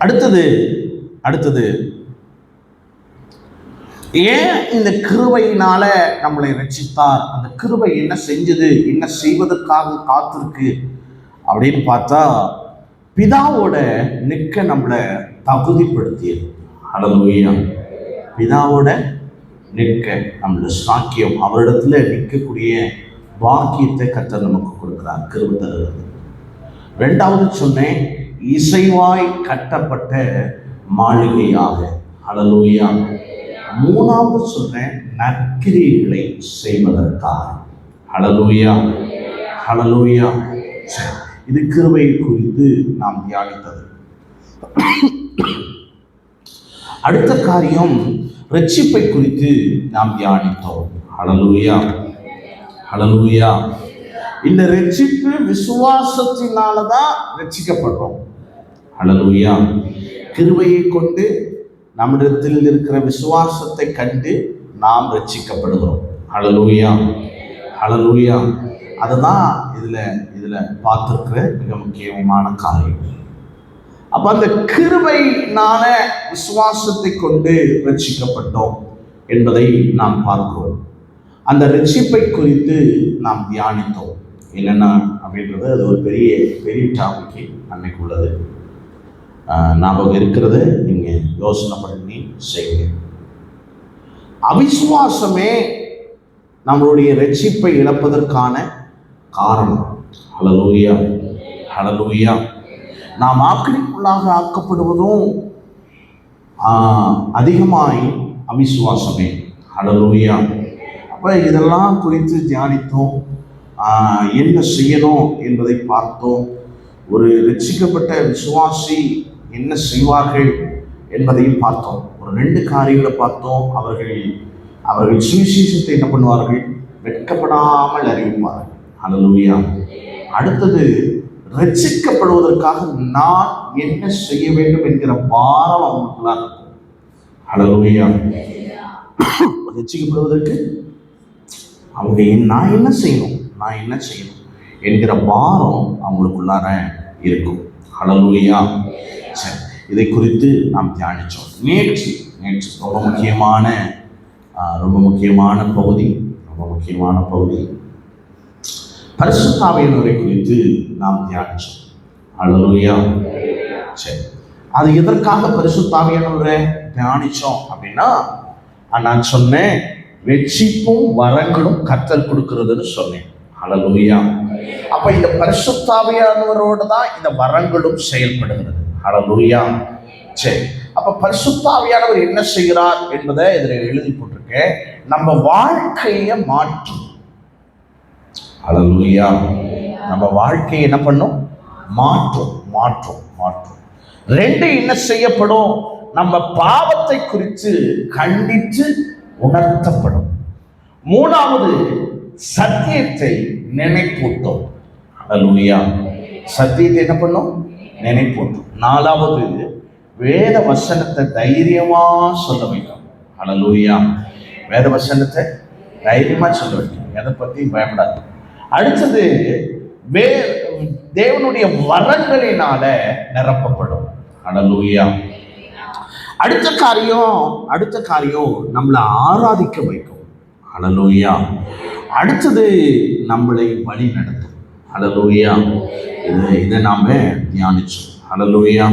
அடுத்தது அடுத்தது ஏன் இந்த கிருபையினால நம்மளை ரட்சித்தார்? அந்த கிருபை என்ன செஞ்சது, என்ன செய்வதற்காக காத்திருக்கு அப்படின்னு பார்த்தா, பிதாவோட நிற்க நம்மளை தகுதிப்படுத்தியது. ஹல்லேலூயா. பிதாவோட நிற்க நம்மள சாக்கியம், அவரிடத்துல நிற்கக்கூடிய பாக்கியத்தை கர்த்தர் நமக்கு கொடுக்கிறார், கிருபை தருகிறது. ரெண்டாவது சொன்னேன், இசைவாய் கட்டப்பட்ட மாளிகையாக. ஹல்லேலூயா. மூணாவது சொல்றேன், நற்கிரியைகளை செய்வதற்காக. ஹல்லேலூயா. ஹல்லேலூயா. இது கிருபை குறித்து நாம் தியானித்தது. அடுத்த காரியம் ரட்சிப்பை குறித்து நாம் தியானித்தோம். ஹல்லேலூயா. ஹல்லேலூயா. இந்த ரட்சிப்பு விசுவாசத்தினாலதான் ரட்சிக்கப்படுறோம். ஹல்லேலூயா. கிருபையை கொண்டு நம்மிடத்தில் இருக்கிற விசுவாசத்தை கண்டு நாம் ரட்சிக்கப்படுகிறோம். ஹல்லேலூயா. ஹல்லேலூயா. அதுதான் இதுல பார்த்திருக்கிற மிக முக்கியமான காரியம். அப்ப அந்த கிருபையினால விசுவாசத்தை கொண்டு ரட்சிக்கப்பட்டோம் என்பதை நாம் பார்க்கிறோம். அந்த ரட்சிப்பை குறித்து நாம் தியானித்தோம். என்னென்ன அப்படின்றது அது ஒரு பெரிய பெரிய டாபிக் அன்னைக்கு உள்ளது. ஞாபகம் இருக்கிறது, நீங்க யோசனை பண்ணி செய்யுங்க. அவிசுவாசமே நம்மளுடைய ரட்சிப்பை இழப்பதற்கான காரணம். ஹல்லேலூயா. ஹல்லேலூயா. நாம் ஆக்கினைக்குள்ளாக ஆக்கப்படுவதும் அதிகமாய் அவிசுவாசமே. ஹல்லேலூயா. அப்ப இதெல்லாம் குறித்து தியானித்தோம். என்ன செய்யணும் என்பதை பார்த்தோம். ஒரு ரட்சிக்கப்பட்ட விசுவாசி என்ன செய்வார்கள் என்பதையும் பார்த்தோம். ஒரு 2 காரியங்களை பார்த்தோம். அவர்கள் சுவிசேஷத்தை என்ன பண்ணுவார்கள்? வெட்கப்படாமல் அறிவிப்பார்கள். ஹல்லேலூயா. அடுத்தது, ரட்சிக்கப்படுவதற்காக நான் என்ன செய்ய வேண்டும் என்கிற பாரம் அவங்களுக்குள்ள இருக்கும். ஹல்லேலூயா. ரட்சிக்கப்படுவதற்கு அவங்க நான் என்ன செய்யணும் என்கிற பாரம் அவங்களுக்குள்ளார இருக்கும். ஹல்லேலூயா. சரி, இதை குறித்து நாம் தியானித்தோம். நேற்று ரொம்ப முக்கியமான பகுதி பரிசுத்த ஆவியானவரை குறித்து நாம் தியானித்தோம். ஹல்லேலூயா. சரி, அது எதற்காக பரிசுத்த ஆவியானவரை தியானித்தோம் அப்படின்னா, நான் சொன்னேன், வெட்சிப்பும் வரங்களும் கர்த்தர் கொடுக்கிறதுன்னு சொன்னேன். ஹல்லேலூயா. அப்ப இந்த பரிசுத்த ஆவியானவரோடு தான் இந்த வரங்களும் செயல்படுகிறது. ஹல்லேலூயா. சரி, அப்ப பரிசுத்த ஆவியானவர் என்ன செய்கிறார் என்பதை இதில் எழுதி போட்டிருக்கேன். நம்ம வாழ்க்கையை மாற்றும். ஹல்லேலூயா. நம்ம வாழ்க்கையை என்ன பண்ணும்? மாற்றும். 2 என்ன செய்யப்படும்? நம்ம பாவத்தை குறித்து கண்டித்து உணர்த்தப்படும். 3வது, சத்தியத்தை நினைப்பூட்டும். ஹல்லேலூயா. சத்தியத்தை என்ன பண்ணும்? நினைப்பூட்டும். 4வது, வேத வசனத்தை தைரியமா சொல்ல வைக்கும். ஹல்லேலூயா. வேத வசனத்தை தைரியமா சொல்ல வைக்கும். எதை பத்தியும் பயப்படாது. அடுத்தது, தேவனுடைய வரங்களினால நிரப்பப்படும். ஹல்லேலூயா. அடுத்த காரியம் நம்மளை ஆராதிக்க வைக்கும். ஹல்லேலூயா. அடுத்தது, நம்மளை வழி நடத்தும். ஹல்லேலூயா. இதை நாம தியானிச்சோம். ஹல்லேலூயா.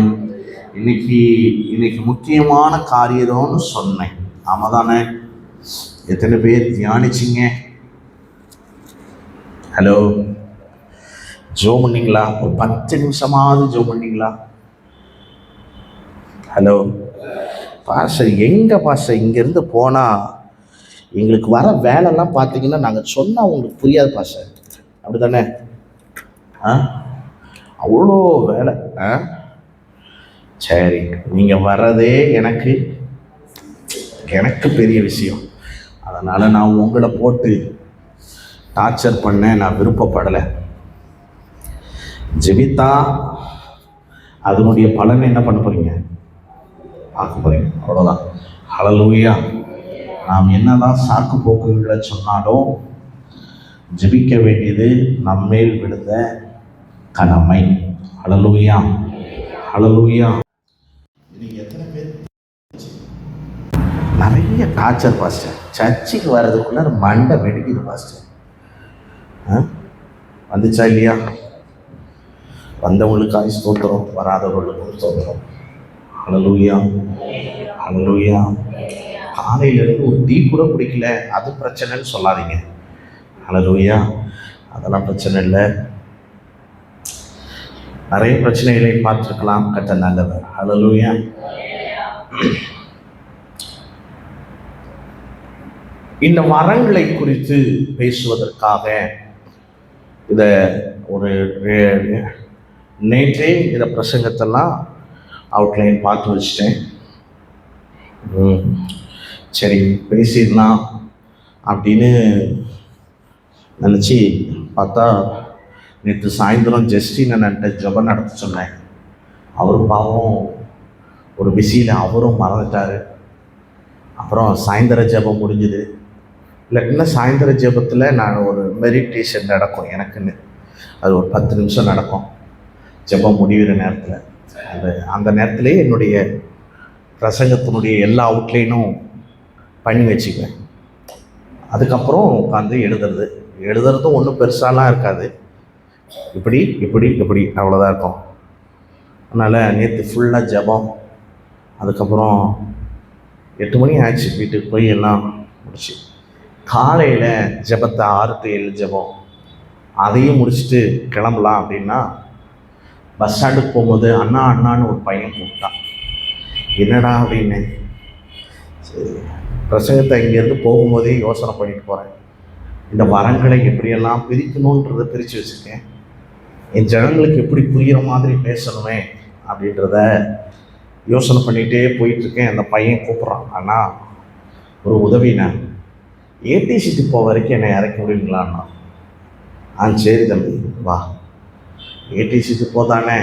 இன்னைக்கு முக்கியமான காரியம்னு சொன்னேன். ஆமா தானே? எத்தனை பேர் தியானிச்சிங்க? ஹலோ, ஜோம் பண்ணீங்களா? ஒரு 10 நிமிஷமாவது ஜோம் பண்ணீங்களா? ஹலோ பாஸ்டர், எங்கே பாஸ்டர் இங்கேருந்து போனால் எங்களுக்கு வர வேலைலாம் பார்த்தீங்கன்னா நாங்கள் சொன்னால் உங்களுக்கு புரியாது பாஸ்டர், அப்படி தானே? அவ்வளோ வேலை. சரி, நீங்கள் வர்றதே எனக்கு பெரிய விஷயம். அதனால் நான் உங்களை போட்டு டார்ச்சர் பண்ண நான் விருப்பப்படலை. ஜெபித்தா அதனுடைய பலனை என்ன பண்ண போகிறீங்க? பார்க்க போகிறீங்க, அவ்வளோதான். ஹல்லேலூயா. நாம் என்னதான் சாக்கு போக்குகளை சொன்னாலும் ஜெபிக்க வேண்டியது நம்மேல் விழுந்த கடமை. ஹல்லேலூயா. ஹல்லேலூயா. நிறைய டார்ச்சர் பாஸ்டர். சர்ச்சுக்கு வர்றதுக்குள்ள மண்டை வெடிக்குது பாஸ்டர். வந்துச்சா இல்லையா? வந்தவங்களுக்காக ஸ்தோத்திரம், வராதவர்களுக்கும் ஸ்தோத்திரம். ஹல்லேலூயா, ஹல்லேலூயா. காலையிலேருந்து ஒரு டீ கூட குடிக்கல, அது பிரச்சனைன்னு சொல்லாதீங்க. ஹல்லேலூயா. அதெல்லாம் பிரச்சனை இல்லை. நிறைய பிரச்சனைகளை பார்த்துருக்கலாம். கர்த்தர் நல்லவர். ஹல்லேலூயா. இந்த வரங்களை குறித்து பேசுவதற்காக இதை ஒரு நேற்றே இந்த பிரசங்கத்தெல்லாம் அவுட்லைன் பார்த்து வச்சுட்டேன். சரி பேசிடலாம் அப்படின்னு நினச்சி பார்த்தா, நேற்று சாயந்தரம் ஜஸ்டின் அண்ணன்ட்ட ஜெபம் நடத்த சொன்னேன். அவரும் பாவம் ஒரு பிஸியில் அவரும் மறந்துட்டார். அப்புறம் சாயந்தர ஜெபம் முடிஞ்சுது. இல்லைன்னா சாயந்தர ஜெபத்தில் நான் ஒரு மெடிடேஷன் நடக்கும் எனக்குன்னு, அது ஒரு 10 நிமிஷம் நடக்கும் ஜெபம் முடிகிற நேரத்தில். அந்த நேரத்திலே என்னுடைய பிரசங்கத்தினுடைய எல்லா அவுட்லைனும் பண்ணி வச்சுக்குவேன். அதுக்கப்புறம் உட்காந்து எழுதுறதும் ஒன்றும் பெருசாலாம் இருக்காது, இப்படி இப்படி இப்படி அவ்வளோதான் இருக்கும். அதனால் நேற்று ஃபுல்லாக ஜெபம். அதுக்கப்புறம் 8 மணி ஆச்சு வீட்டுக்கு போய் எல்லாம் முடிச்சு. காலையில் ஜெபத்தை 6 to 7 ஜெபம், அதையும் முடிச்சுட்டு கிளம்பலாம் அப்படின்னா பஸ் ஸ்டாண்டுக்கு போகும்போது அண்ணான்னு ஒரு பையன் கூப்பிட்டான். என்னடா அப்படின்னு. சரி, பிரசங்கத்தை இங்கேருந்து போகும்போதே யோசனை பண்ணிட்டு போகிறேன். இந்த வரங்களை எப்படியெல்லாம் பிரிக்கணுன்றதை பிரித்து வச்சுருக்கேன். என் ஜனங்களுக்கு எப்படி புரிகிற மாதிரி பேசணுமே அப்படின்றத யோசனை பண்ணிகிட்டே போயிட்டுருக்கேன். அந்த பையன் கூப்பிட்றான், அண்ணா ஒரு உதவிண்ணா, ஏடிசிக்கு போக வரைக்கும் என்னை இறக்கி விடுவீங்களான்னா. சரி தம்பி வா. ஏடிசிக்கு போதானே.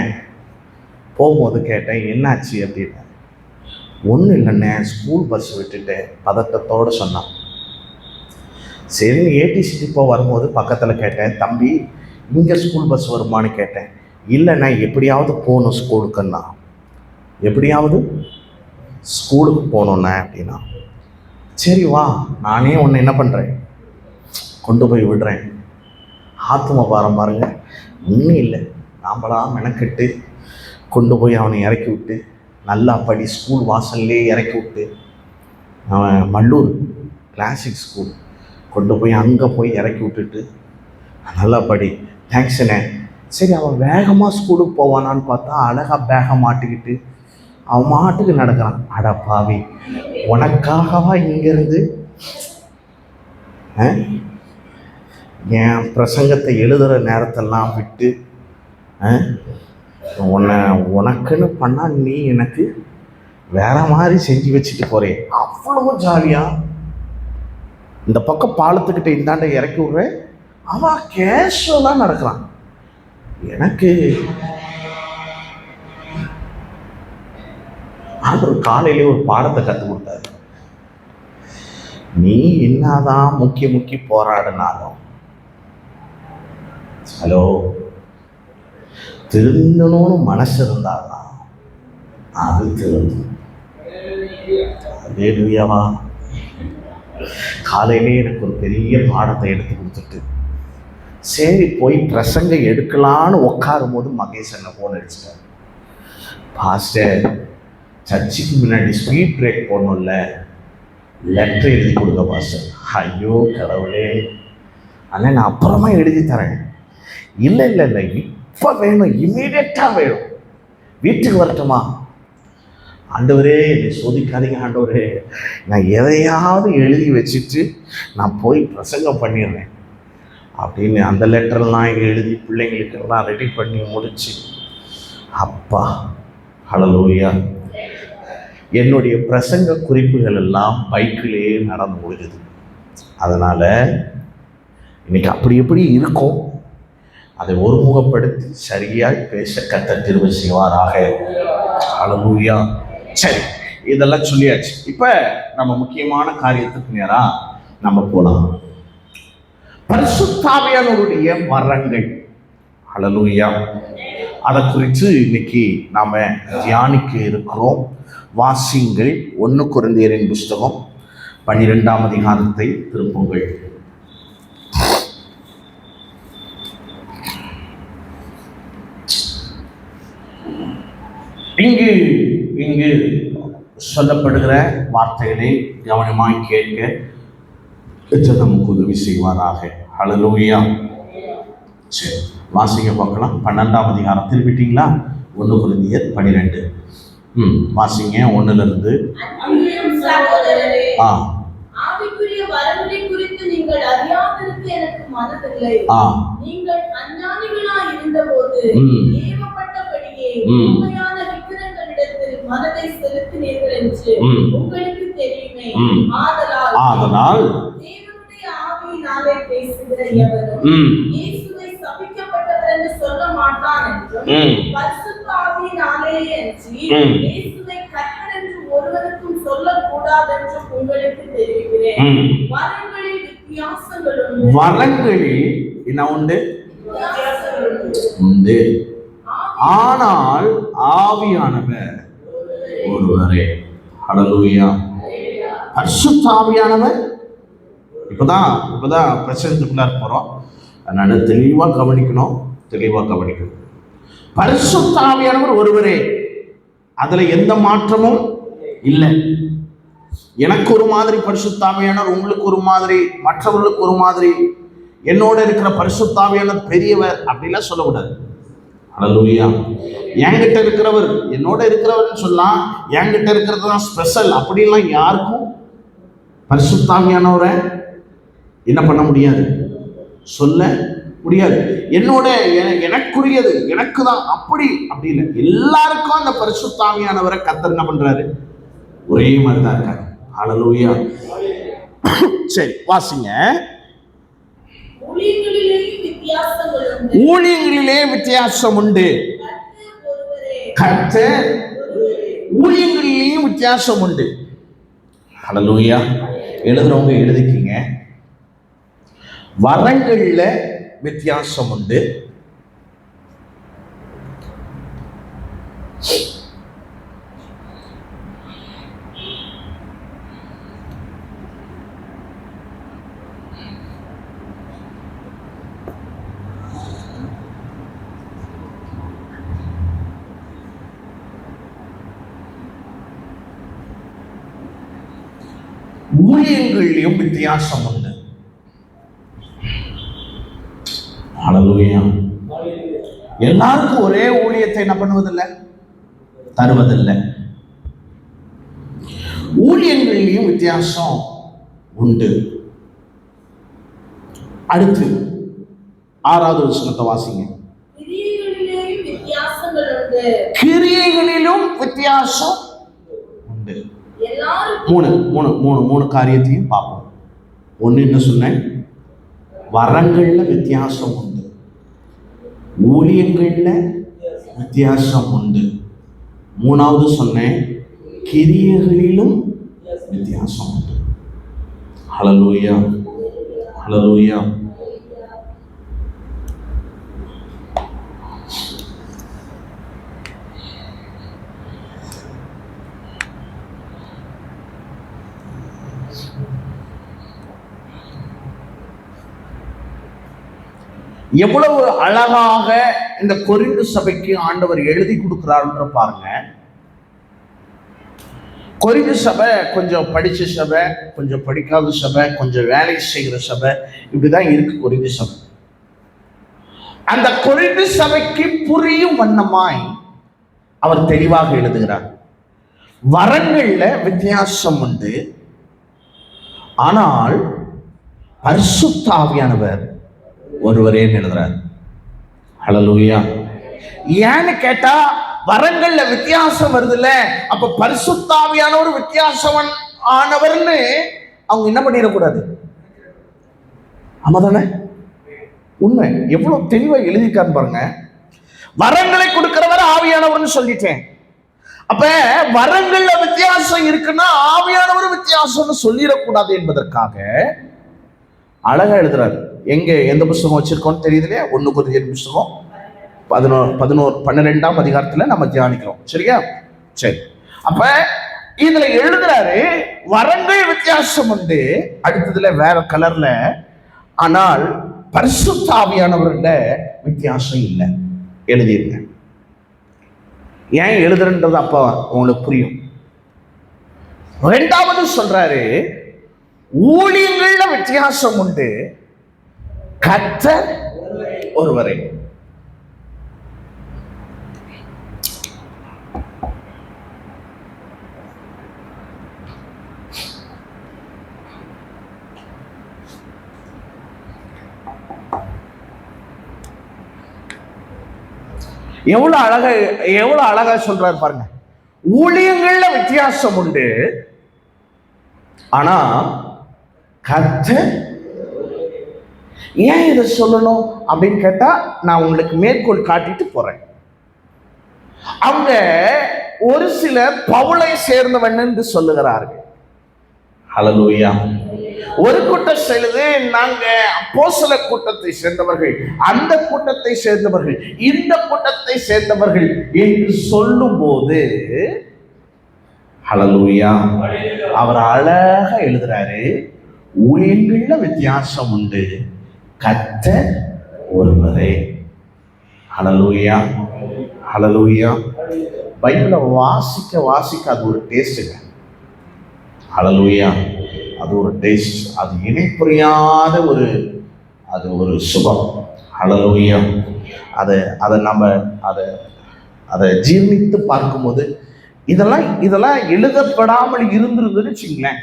போகும்போது கேட்டேன் என்னாச்சு அப்படின்னு. ஒன்றும் இல்லைண்ணே, ஸ்கூல் பஸ் விட்டுட்டேன் பதட்டத்தோடு சொன்னான். சரி, ஏடிசிக்கு போக வரும்போது பக்கத்தில் கேட்டேன், தம்பி இங்கே ஸ்கூல் பஸ் வருமானு கேட்டேன். இல்லைண்ணே, எப்படியாவது போகணும் ஸ்கூலுக்குன்னா. எப்படியாவது ஸ்கூலுக்கு போகணுண்ணே அப்படின்னா. சரி வா, நானே ஒன்று என்ன பண்ணுறேன், கொண்டு போய் விடுறேன். ஆத்தும பாரம் பாருங்க, ஒன்றும் இல்லை, நாம்பளா மெனக்கெட்டு கொண்டு போய் அவனை இறக்கி விட்டு, நல்லா படி ஸ்கூல் வாசல்லே இறக்கி விட்டு, அவன் மல்லூர் கிளாசிக் ஸ்கூல் கொண்டு போய் அங்கே போய் இறக்கி விட்டுட்டு, நல்லா படி, தேங்க்ஸ்ண்ணே. சரி, அவன் வேகமாக ஸ்கூலுக்கு போவானான்னு பார்த்தா அழகாக பேகை மாட்டிக்கிட்டு அவன் மாட்டுக்கு நடக்கிறான். அட பாவி, உனக்காகவா இங்கேருந்து என் பிரசங்கத்தை எழுதுகிற நேரத்தெல்லாம் விட்டு உனக்குன்னு பண்ணால் நீ எனக்கு வேற மாதிரி செஞ்சு வச்சுட்டு போகிறேன். அவ்வளவு ஜாலியாக இந்த பக்கம் பாலத்துக்கிட்ட இந்தாண்ட இறக்கி விட்றேன், அவன் கேஷுவலாக நடக்கிறான். எனக்கு ஆண்டவர் காலையிலே ஒரு பாடத்தை கற்றுக் கொடுத்தாரு. நீ என்னதான் முக்கி போராடினாலும், ஹலோ, திருந்தணும்னு மனசு இருந்தாதான் அது திருந்தும். அல்லேலூயாவா. காலையிலே எனக்கு ஒரு பெரிய பாடத்தை எடுத்து கொடுத்துட்டு சரி போய் பிரசங்கம் எடுக்கலான்னு உட்காரும் போது மகேஷ் என்ன ஃபோன் அடிச்சிட்டார். பாஸ்டர், சர்ச்சுக்கு முன்னாடி ஸ்பீட் பிரேக் போடணும்ல, லெட்டர் எழுதி கொடுங்க பாஸ்டர். ஐயோ கடவுளே, ஆனால் நான் அப்புறமா எழுதி தரேன். இல்லை இப்போ வேணும், இமீடியட்டாக வேணும், வீட்டுக்கு வரட்டுமா? ஆண்டவரே என்னை சோதிக்காதீங்க ஆண்டவரே, நான் எதையாவது எழுதி வச்சுட்டு நான் போய் பிரசங்கம் பண்ணிடுறேன் அப்படின்னு அந்த லெட்டர்லாம் எழுதி பிள்ளைங்களுக்கெல்லாம் ரெடி பண்ணி முடிச்சு, அப்பா ஹல்லேலூயா, என்னுடைய பிரசங்க குறிப்புகள் எல்லாம் பைக்கிலே நடந்து முடியுது. அதனால் இன்னைக்கு அப்படி எப்படி இருக்கும், அதை ஒருமுகப்படுத்தி சரியாய் பேச கர்த்தர் கிருபை செய்வாராக. ஹல்லேலூயா. சரி, இதெல்லாம் சொல்லியாச்சு. இப்போ நம்ம முக்கியமான காரியத்துக்கு நேராக நம்ம போகலாம். பரிசுத்த ஆவியானவருடைய வரங்கள். ஹல்லேலூயா. அதை குறித்து இன்னைக்கு நாம் தியானிக்க இருக்கிறோம். வாசிங்கள் 1 கொரிந்தியரின் புஸ்தகம் 12ஆம் அதிகாரத்தை திருப்புங்கள். இங்கு சொல்லப்படுகிற வார்த்தைகளை கவனமாய் கேட்க நமக்கு உதவி செய்வாராக. ஹல்லேலூயா. சரி, வாசிங்க பார்க்கலாம். 12ஆம் அதிகாரம் திருப்பிட்டீங்களா? 1 கொரிந்தியர் 12. வாசிங்க 1லிருந்து. ஆவிக்குரிய வரங்களை குறித்து நீங்கள் அறியாததற்கு எனக்கு மனதில்லை. நீங்கள் அஞ்ஞானிகளாய் இருந்தபோது ஏவப்பட்டபடியே உண்மையான விக்கிரகங்களிடத்தில் மனதை செலுத்தினீர்கள் என்று உங்களுக்கு தெரியுமே. ஆதலால் தேவனுடைய ஆவியினாலே பேசுகிற எவரும் இயேசுவை சபிக்கப்பட்டவர் என்று சொல்ல மாட்டான் என்றும், பரிசுத்த ஆவியினாலேயே அன்றி இயேசுவை கர்த்தர் என்று ஒருவருக்கும் சொல்லக்கூடாது என்றும் உங்களுக்கு தெரிவிக்கிறேன். வரங்களில் வித்தியாசங்கள் உண்டு. வரங்களில் என்ன உண்டு? உண்டு. ஆனால் ஆவியானவர் ஒருவரே. ஹல்லேலூயா. பரிசுத்த ஆவியானவர் இப்பதான் பிரசங்கத்துக்குள்ள போறோம். அதனால தெளிவா கவனிக்கணும். பரிசுத்த ஆவியானவர் ஒருவரே, அதுல எந்த மாற்றமும் இல்லை. எனக்கு ஒரு மாதிரி பரிசுத்த ஆவியானவர், உங்களுக்கு ஒரு மாதிரி, மற்றவர்களுக்கு ஒரு மாதிரி. என்னோட இருக்கிற பரிசுத்த ஆவியானவர் பெரியவர் அப்படிலாம் சொல்லக்கூடாது. ஹல்லேலூயா. என்கிட்ட இருக்கிறவர் என்னோட இருக்கிறவர்னு சொல்லலாம். என்கிட்ட இருக்கிறது தான் ஸ்பெஷல் அப்படிலாம் யாருக்கும் பரிசுத்த ஆவியானவரை என்ன பண்ண முடியாது, சொல்ல முடியாது. என்னோட எனக்குரியது எனக்கு தான் அப்படி இல்லை. எல்லாருக்கும் அந்த பரிசுத்த ஆவியானவரை கர்த்தர் என்ன பண்றாரு? ஒரே மாதிரி தான் இருக்காரு. ஹல்லேலூயா. சரி, வாசிங்க. ஊழியங்களிலே வித்தியாசம் உண்டு. கர்த்தர் ஊழியங்களிலேயும் வித்தியாசம் உண்டு. ஹல்லேலூயா. எழுதுறவங்க எழுதிக்கிங்க. வரங்கள்ல வித்தியாசம் உண்டு. ஊழியங்களிலும் வித்தியாசம் உண்டு. ஹல்லேலூயா. எல்லாருக்கும் ஒரே ஊழியத்தை என்ன பண்ணுவதில்லை, தருவதில்லை. ஊழியங்களிலும் வித்தியாசம் உண்டு. அடுத்து 6வது வசனத்தை வாசிங்க. கிரியைகளிலும் வித்தியாசம் உண்டு. மூணு காரியத்தையும் பார்ப்போம். ஒன்று என்ன சொன்னேன்? வரங்கள்ல வித்தியாசம் உண்டு, ஊழியங்கள்ல வித்தியாசம் உண்டு. 3வது சொன்னேன், கிரியைகளிலும் வித்தியாசம் உண்டு. ஹல்லேலூயா. ஹல்லேலூயா. எவ்வளவு அழகாக இந்த கொரிந்து சபைக்கு ஆண்டவர் எழுதி கொடுக்கிறார்ன்ற பாருங்க. கொரிந்து சபை கொஞ்சம் படிச்ச சபை, கொஞ்சம் படிக்காத சபை, கொஞ்சம் வேலை செய்கிற சபை, இப்படிதான் இருக்கு கொரிந்து சபை. அந்த கொரிந்து சபைக்கு புரியும் வண்ணமாய் அவர் தெளிவாக எழுதுகிறார். வரங்கள்ல வித்தியாசம் உண்டு, ஆனால் பரிசுத்த ஆவியானவர் ஒருவரே எழுதுறார். ஹல்லேலூயா. ஏன்னு கேட்டா வரங்கள்ல வித்தியாசம் வருதுல்ல, அப்ப பரிசுத்த ஆவியானவர் வித்தியாசம் ஆனவர்னு அவங்க என்ன பண்ணிடக்கூடாது. ஆமாதானே? உண்மை. எவ்வளவு தெளிவா எழுதிக்கான்னு பாருங்க. வரங்களை கொடுக்கிறவர் ஆவியானவர்னு சொல்லிட்டேன். அப்ப வரங்கள்ல வித்தியாசம் இருக்குன்னா ஆவியானவர் வித்தியாசம்னு சொல்லிடக்கூடாது என்பதற்காக அழகா எழுதுறாரு. எந்த புஸ்தகம் வச்சிருக்கோம்னு தெரியுது இல்லையா? 1 கொரிந்தியர் புஸ்தகம் 12ஆம் அதிகாரத்துல நம்ம தியானிக்கிறோம். சரியா? சரி. அப்ப இதுல எழுதுறாரு, வரங்கள் வித்தியாசம் உண்டு, அடுத்ததுல வேற கலர்ல, ஆனால் பரிசுத்த ஆவியானவர்ல வித்தியாசம் இல்லை. எழுதிருங்க. ஏன் எழுதுறன்றது அப்ப உங்களுக்கு புரியும். இரண்டாவது சொல்றாரு, ஊழியங்கள்ல வித்தியாசம் உண்டு, கர்த்தர் ஒருவரே. எவ்வளவு அழகா சொல்றாரு பாருங்க. ஊழியங்கள்ல வித்தியாசம் உண்டு, ஆனா கர்த்தர். ஏன் இதை சொல்லணும் அப்படின்னு கேட்டா, நான் உங்களுக்கு மேற்கோள் காட்டிட்டு போறேன். அவங்க ஒரு சில பவுலை சேர்ந்தவன் என்று சொல்லுகிறார்கள். ஹல்லேலூயா. ஒரு கூட்டம் செல்லுது, நாங்க அப்போஸ்தலர் கூட்டத்தை சேர்ந்தவர்கள், அந்த கூட்டத்தை சேர்ந்தவர்கள், இந்த கூட்டத்தை சேர்ந்தவர்கள் என்று சொல்லும் போது, ஹல்லேலூயா, அவர் அழகா எழுதுறாரு, ஊழியங்கள்ல வித்தியாசம் உண்டு, கர்த்தர் ஒருவரே. ஹல்லேலூயா, ஹல்லேலூயா. பைபிளை வாசிக்க அது ஒரு டேஸ்ட்டுங்க. ஹல்லேலூயா, அது ஒரு டேஸ்ட், அது இணை புரியாத அது ஒரு சுகம். ஹல்லேலூயா. அதை நம்ம அதை ஜீர்ணித்து பார்க்கும்போது, இதெல்லாம் எழுதப்படாமல் இருந்திருந்துன்னு வச்சுங்களேன்,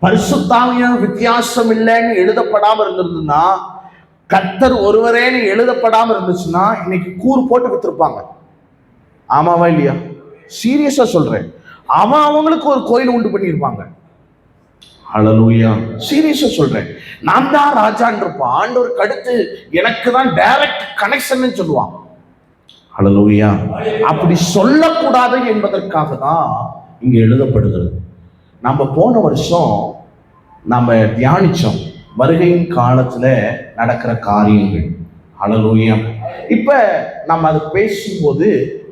பரிசுத்த ஆவியான வித்தியாசம் இல்லைன்னு எழுதப்படாமல் இருந்திருந்துன்னா, கர்த்தர் ஒருவரேன்னு எழுதப்படாமல் இருந்துச்சுன்னா, இன்னைக்கு கூறு போட்டு வித்துருப்பாங்க. ஆமாவா இல்லையா? சீரியஸா சொல்றேன். அவங்களுக்கு ஒரு கோயில் உண்டு பண்ணியிருப்பாங்க. ஹல்லேலூயா, சீரியஸா சொல்றேன். நான் தான் ராஜான்னு இருப்பான், ஆண்டவருக்கு அடுத்து எனக்கு தான் டைரக்ட் கனெக்ஷன் சொல்லுவான். ஹல்லேலூயா. அப்படி சொல்லக்கூடாது என்பதற்காக தான் இங்க எழுதப்படுகிறது. நம்ம போன வருஷம் நம்ம தியானிச்சோம் வருகையின் காலத்துல நடக்கிற காரியங்கள். ஹல்லேலூயா. இப்ப நம்ம அதை பேசும்போது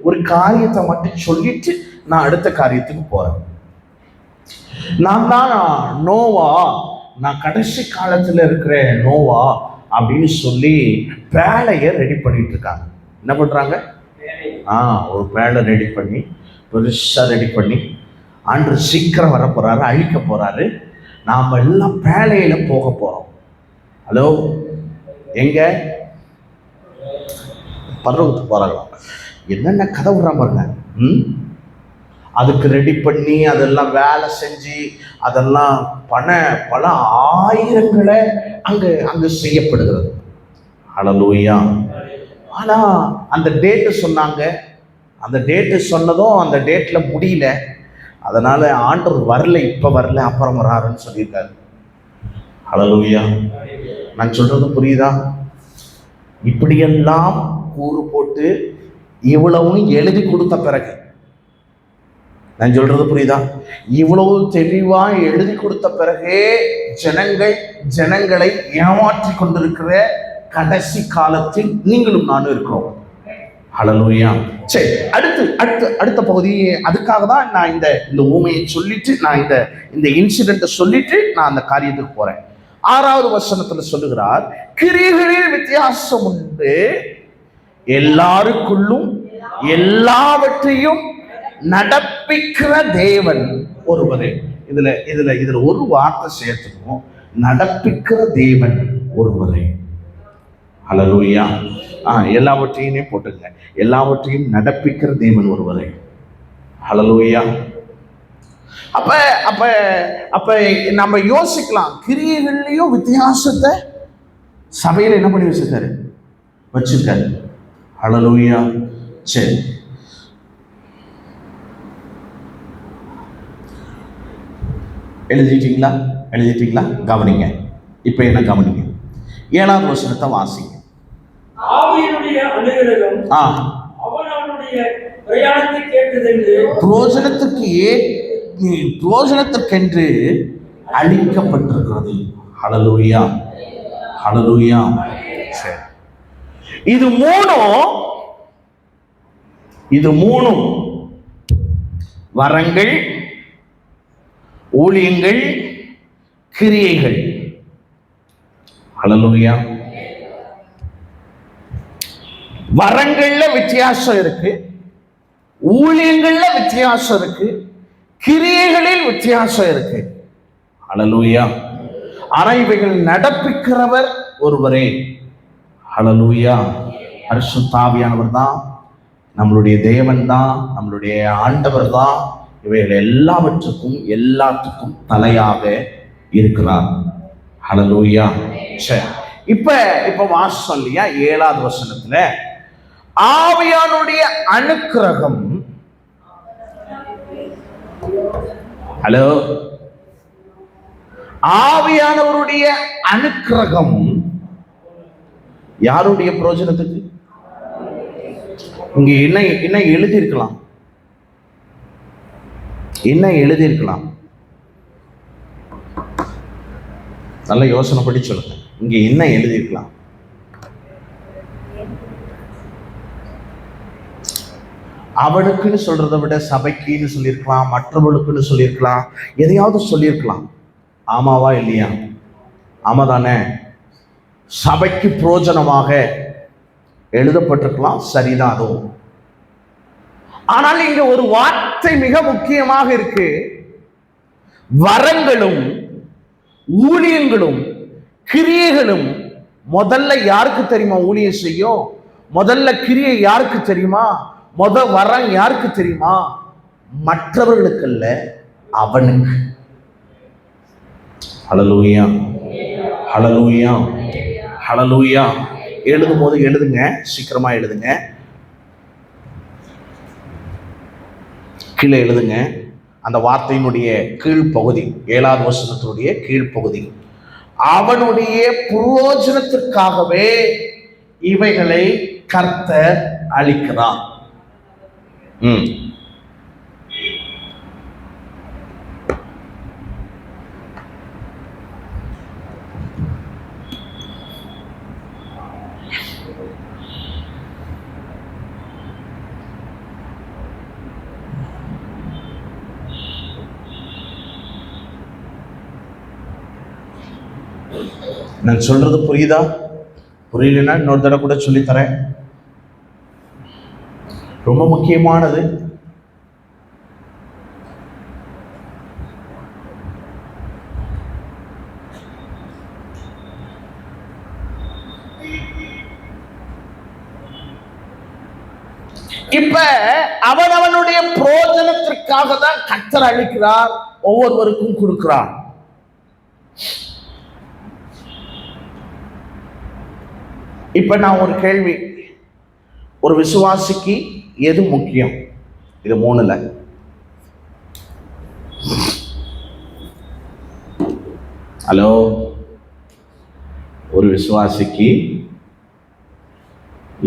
ஒரு காரியத்தை மட்டும் சொல்லிட்டு நான் அடுத்த காரியத்துக்கு போறேன். நான் தான் நோவா, நான் கடைசி காலத்துல இருக்கிற நோவா அப்படின்னு சொல்லி பேழைய ரெடி பண்ணிட்டு இருக்காங்க. என்ன பண்றாங்க? ஒரு பேழை ரெடி பண்ணி, பெருசா ரெடி பண்ணி, அன்று சீக்கிரம் வர போறாரு, அழிக்க போறாரு, நாம எல்லாம் பேழையில போக போறோம். ஹலோ, எங்க? பரலோகத்துக்கு போறாங்களாம். என்னென்ன கதை விடுறான் பாருங்க. அதுக்கு ரெடி பண்ணி அதெல்லாம் வேலை செஞ்சு அதெல்லாம் பல ஆயிரங்களை அங்க செய்யப்படுகிறது. ஹல்லேலூயா. ஆனா அந்த டேட்டு சொன்னாங்க, அந்த டேட்டு சொன்னதும் அந்த டேட்ல முடியல, அதனால ஆண்டவர் வரல, இப்ப வரல, அப்புறம் வராருன்னு சொல்லியிருக்காரு. ஹல்லேலூயா. நான் சொல்றது புரியுதா? இப்படியெல்லாம் கூறு போட்டு இவ்வளவும் எழுதி கொடுத்த பிறகு, நான் சொல்றது புரியுதா? இவ்வளவு தெளிவா எழுதி கொடுத்த பிறகே ஜனங்களை ஏமாற்றி கொண்டிருக்கிற கடைசி காலத்தில் நீங்களும் நானும் இருக்கிறோம். ஹல்லேலூயா. சரி, அடுத்த பகுதி. அதுக்காக தான் நான் இந்த ஊமையை சொல்லிட்டு, நான் இந்த இன்சிடென்ட்டை சொல்லிட்டு நான் அந்த காரியத்துக்கு போறேன். 6வது வசனத்துல சொல்லுகிறார், கிரியைகளில் வித்தியாசம் உண்டு, எல்லாருக்குள்ளும் எல்லாவற்றையும் நடப்பிக்கிற தேவன் ஒருவரே. இதுல ஒரு வார்த்தை சேர்த்துக்கணும், நடப்பிக்கிற தேவன் ஒருவரே. ஹல்லேலூயா. எல்லாவற்றையுமே போட்டுங்க, எல்லாவற்றையும் நடப்பிக்கிற தேவன் ஒருவரே. ஹல்லேலூயா. அப்ப நம்ம யோசிக்கலாம், கிரியைகள்லயும் வித்தியாசத்தை சபையில என்ன பண்ணி வச்சிருக்காரு. ஹல்லேலூயா. சரி, எழுதிட்டீங்களா? கவனிங்க. இப்ப என்ன கவனிங்க? 7வது வசனத்தை வாசிங்க. ஆவியினுடைய அனுகிரகம் அவனுடைய பிரயாணத்துக்கு ஏற்றதென்று புரோஜனத்திற்கென்று அளிக்கப்பட்டிருக்கிறது. ஹல்லேலூயா, ஹல்லேலூயா. சரி, இது மூணும் வரங்கள், ஊழியங்கள், கிரியைகள். ஹல்லேலூயா. வரங்கள்ல வித்தியாசம் இருக்கு, ஊழியங்கள்ல வித்தியாசம் இருக்கு, கிரியைகளில் வித்தியாசம் இருக்கு. ஹல்லேலூயா. ஆனா இவைகள் நடப்பிக்கிறவர் ஒருவரே. ஹல்லேலூயா. பரிசுத்த ஆவியானவர் தான், நம்மளுடைய தேவன் தான், நம்மளுடைய ஆண்டவர் தான். இவைகள் எல்லாத்துக்கும் தலையாக இருக்கிறார். ஹல்லேலூயா. சரி, இப்ப வாசம் இல்லையா 7வது வசனத்துல ஆவியானுடைய அனுக்கிரகம். ஹலோ, ஆவியானவருடைய அனுக்கிரகம் யாருடைய பிரயோஜனத்துக்கு? இங்க என்ன எழுதியிருக்கலாம்? என்ன எழுதியிருக்கலாம்? நல்ல யோசனை படி சொல்லுங்க. இங்க என்ன எழுதியிருக்கலாம்? அவனுக்குன்னு சொல்றதை விட சபைக்குன்னு சொல்லியிருக்கலாம், மற்றவர்களுக்குன்னு சொல்லியிருக்கலாம், எதையாவது சொல்லியிருக்கலாம். ஆமாவா இல்லையா? ஆமா தானே? சபைக்கு பிரயோஜனமாக எழுதப்பட்டிருக்கலாம், சரிதான் அதுவும். ஆனால் இங்க ஒரு வார்த்தை மிக முக்கியமாக இருக்கு. வரங்களும் ஊழியங்களும் கிரியைகளும் முதல்ல யாருக்கு தெரியுமா ஊழியம் செய்யும்? முதல்ல கிரியை யாருக்கு தெரியுமா? வரம் யாருக்கு தெரியுமா? மற்றவர்களுக்கு அல்ல, அவனுக்கு. ஹல்லேலூயா, ஹல்லேலூயா, ஹல்லேலூயா. எழுதும் போது எழுதுங்க, சீக்கிரமா எழுதுங்க, கீழே எழுதுங்க. அந்த வார்த்தையினுடைய கீழ்ப்பகுதி, 7வது வசனத்தினுடைய கீழ்ப்பகுதி, அவனுடைய பிரயோஜனத்திற்காகவே இவைகளை கர்த்தர் அளிக்கிறார். நான் சொல்றது புரியுதா? புரியலன்னா இன்னொரு தடவை கூட சொல்லித்தரேன். ரொம்ப முக்கியமானது. இப்ப அவனுடைய பிரயோஜனத்திற்காக தான் கர்த்தர் அளிக்கிறார், ஒவ்வொருவருக்கும் கொடுக்கிறார். இப்ப நான் ஒரு கேள்வி, ஒரு விசுவாசிக்கு எது முக்கியம்? இது 3ல ஹலோ, ஒரு விசுவாசிக்கு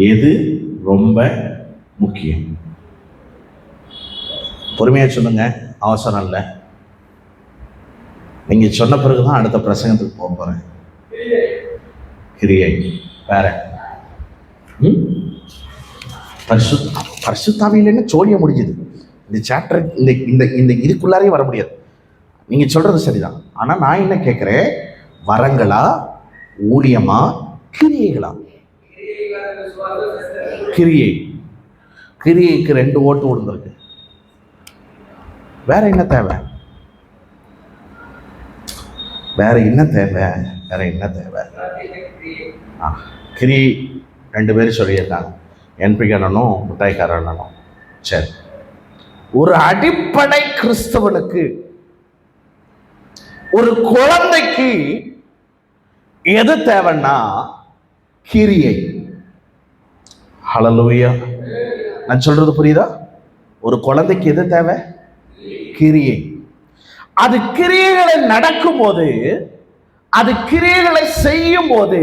எது ரொம்ப முக்கியம்? பொறுமையா சொல்லுங்க, அவசரம் இல்லை. நீங்க சொன்ன பிறகுதான் அடுத்த பிரசங்கத்துக்கு போக போறேன். கிரியை வேற. பரிசுத்தாவியிலன்னு சோழிய முடிஞ்சது. இந்த சாப்டர் இந்த இதுக்குள்ளாரையும் வர முடியாது. நீங்க சொல்றது சரிதான். ஆனா நான் என்ன கேட்கிறேன், வரங்களா, ஊழியமா, கிரியைகளா? கிரியைக்கு 2 ஓட்டு விழுந்திருக்கு. வேற என்ன தேவை? வேற என்ன தேவை? கிரியை 2 பேரும் சொல்லியிருக்காங்க, என்பிக அண்ணனும் முட்டாய்க்கார அண்ணனும். சரி, ஒரு அடிப்படை கிறிஸ்தவனுக்கு, ஒரு குழந்தைக்கு எது தேவைன்னா கிரியை. ஹல்லேலூயா. நான் சொல்றது புரியுதா? ஒரு குழந்தைக்கு எது தேவை? கிரியை. அது கிரியைகளை நடக்கும் போது, அது கிரியைகளை செய்யும் போது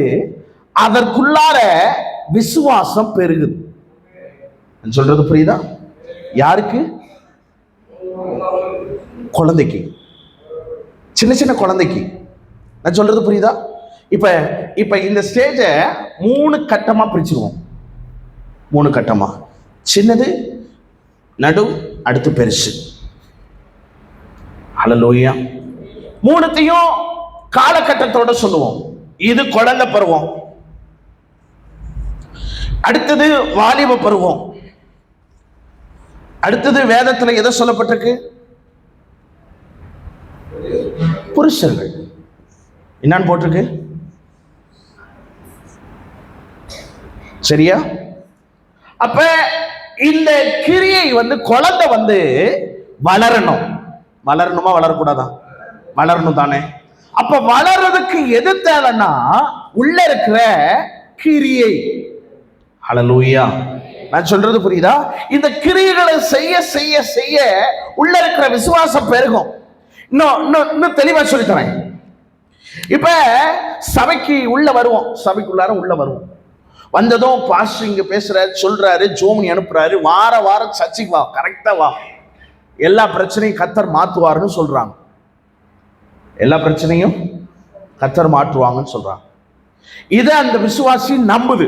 அதற்குள்ளார விசுவாசம் பெருகுது. நான் சொல்றது புரியுதா? யாருக்கு? குழந்தைக்கு, சின்ன குழந்தைக்கு. நான் சொல்றது புரியுதா? இப்ப இந்த ஸ்டேஜை 3 கட்டமா பிரிச்சுக்குவோம். 3 கட்டமா, சின்னது, நடு, அடுத்து பெருசு. ஹல்லேலூயா. மூணுத்தையும் காலகட்டத்தோட சொல்லுவோம். இது குழந்தை பருவம், அடுத்தது வாலிப பருவம், அடுத்தது வேதத்துல எதை சொல்லப்பட்டிருக்கு? புருஷர்கள். என்னன்னு போட்டிருக்கு? சரியா? அப்ப இந்த கிரியை குழந்தை வளரணும். வளரணுமா வளரக்கூடாதா? வளரணும் தானே. அப்ப வளர்றதுக்கு எது தேவைன்னா உள்ள இருக்கிற கிரியை. ஹல்லேலூயா. நான் சொல்றது புரியுதா? இந்த கிரியைகளை செய்ய செய்ய செய்ய உள்ள இருக்கிற விசுவாசம் பெருகும். இன்னும் தெளிவா சொல்லித்தரேன். இப்ப சபைக்கு உள்ள வருவோம், சபைக்குள்ளார உள்ள வருவோம். வந்ததும் பாஸ்டர் இங்க பேசுறாரு, சொல்றாரு, ஜோமனி அனுப்புறாரு, வார வாரம் சர்ச்சுக்கு வா, கரெக்டா வா, எல்லா பிரச்சனையும் கர்த்தர் மாத்துவாருன்னு சொல்றாங்க. எல்லா பிரச்சனையும் கர்த்தர் மாற்றுவாங்கன்னு சொல்றாங்க. இதை அந்த விசுவாசி நம்புது.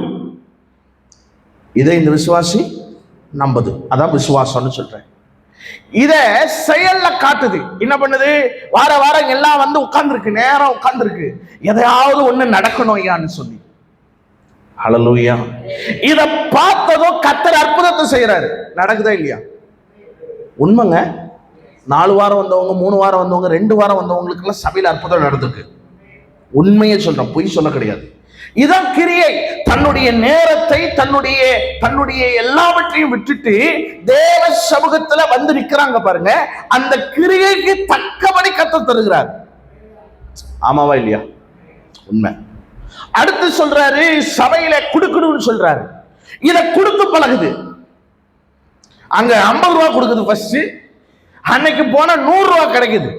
இதை இந்த விசுவாசி நம்புது. அதான் விசுவாசம்னு சொல்றேன். இத செயல்ல காட்டுது. என்ன பண்ணுது? வார வாரம் எல்லாம் உட்கார்ந்துருக்கு, நேரம் உட்கார்ந்துருக்கு, எதையாவது ஒண்ணு நடக்கணும் ஐயான்னு சொல்லி. ஹல்லேலூயா. இத பார்த்ததும் கர்த்தர் அற்புதத்தை செய்யறாரு. நடக்குதா இல்லையா? உண்மைங்க. 4 வாரம் வந்தவங்க, 3 வாரம் வந்தவங்க, 2 வாரம் வந்தவங்களுக்கு எல்லாம் சபையில அற்புதம் நடந்திருக்கு. உண்மையை சொல்றேன், பொய் சொல்ல கிடையாது. இதான் கிரியை. தன்னுடைய நேரத்தை, தன்னுடைய எல்லாவற்றையும் விட்டுட்டு தேவ சமூகத்துல நிக்கிறாங்க பாருங்க. அந்த கிரியைக்கு தக்கபடி கர்த்தர் தருகிறார். ஆமாவா இல்லையா? உண்மை. அடுத்து சொல்றாரு, சபையில குடுக்கணும்னு சொல்றாரு. இத கொடுத்து பழகுது. அங்க 50 ரூபாய் கொடுக்குது ஃபர்ஸ்ட், அன்னைக்கு போனா 100 ரூபாய் கிடைக்குது.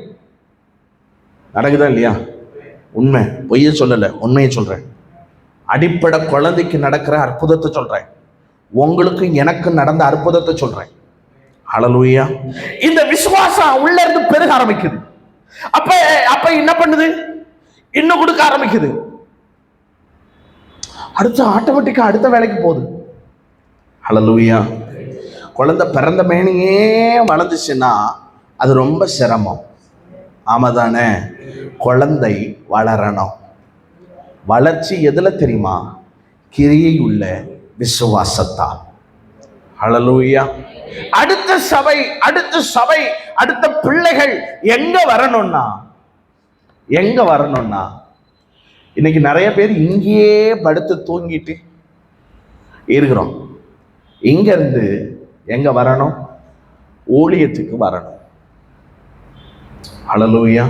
நடக்குதா இல்லையா? உண்மை, பொய்ய சொல்லல, உண்மையை சொல்றேன். அடிப்படை குழந்தைக்கு நடக்கிற அற்புதத்தை சொல்றேன். உங்களுக்கு எனக்கு நடந்த அற்புதத்தை சொல்றேன். ஹல்லேலூயா. இந்த விசுவாசம் உள்ள இருந்து பெருக ஆரம்பிக்குது. அப்ப என்ன பண்ணுது? இன்னும் கொடுக்க ஆரம்பிக்குது. அடுத்து ஆட்டோமேட்டிக்கா அடுத்த வேலைக்கு போகுது. ஹல்லேலூயா. குழந்தை பிறந்த மேனியே வளர்ந்துச்சுன்னா அது ரொம்ப சிரமம். ஆமாதானே? குழந்தை வளரணும். வளர்ச்சி எதுல தெரியுமா? கிரியை உள்ள விசுவாசத்தால். ஹல்லேலூயா. அடுத்த சபை, அடுத்த பிள்ளைகள் எங்க வரணும்னா இன்னைக்கு நிறைய பேர் இங்கேயே படுத்து தூங்கிட்டு இருக்கிறோம். இங்க இருந்து எங்க வரணும்? ஊழியத்துக்கு வரணும். ஹல்லேலூயா.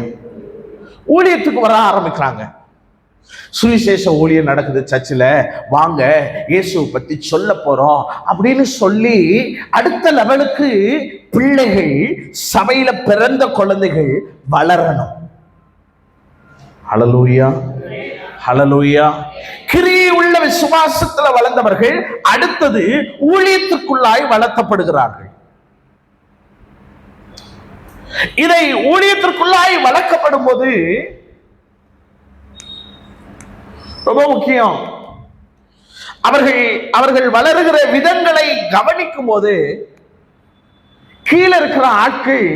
ஊழியத்துக்கு வர ஆரம்பிக்கிறாங்க. சுவிசேஷ ஊழியம் நடக்குது சர்ச்சில், வாங்க இயேசுவை பத்தி சொல்ல போறோம் அப்படின்னு சொல்லி அடுத்த லெவலுக்கு பிள்ளைகள், சபையில பிறந்த குழந்தைகள் வளரணும். ஹல்லேலூயா. ஹல்லேலூயா. கிரியை உள்ள விசுவாசத்துல வளர்ந்தவர்கள் அடுத்தது ஊழியத்துக்குள்ளாய் வளர்க்கப்படுகிறார்கள். இதை ஊழியத்திற்குள்ளாய் வளர்க்கப்படும் போது ரொம்ப முக்கியம். அவர்கள் வளருகிற விதங்களை கவனிக்கும் போது கீழே இருக்கிற ஆட்கள்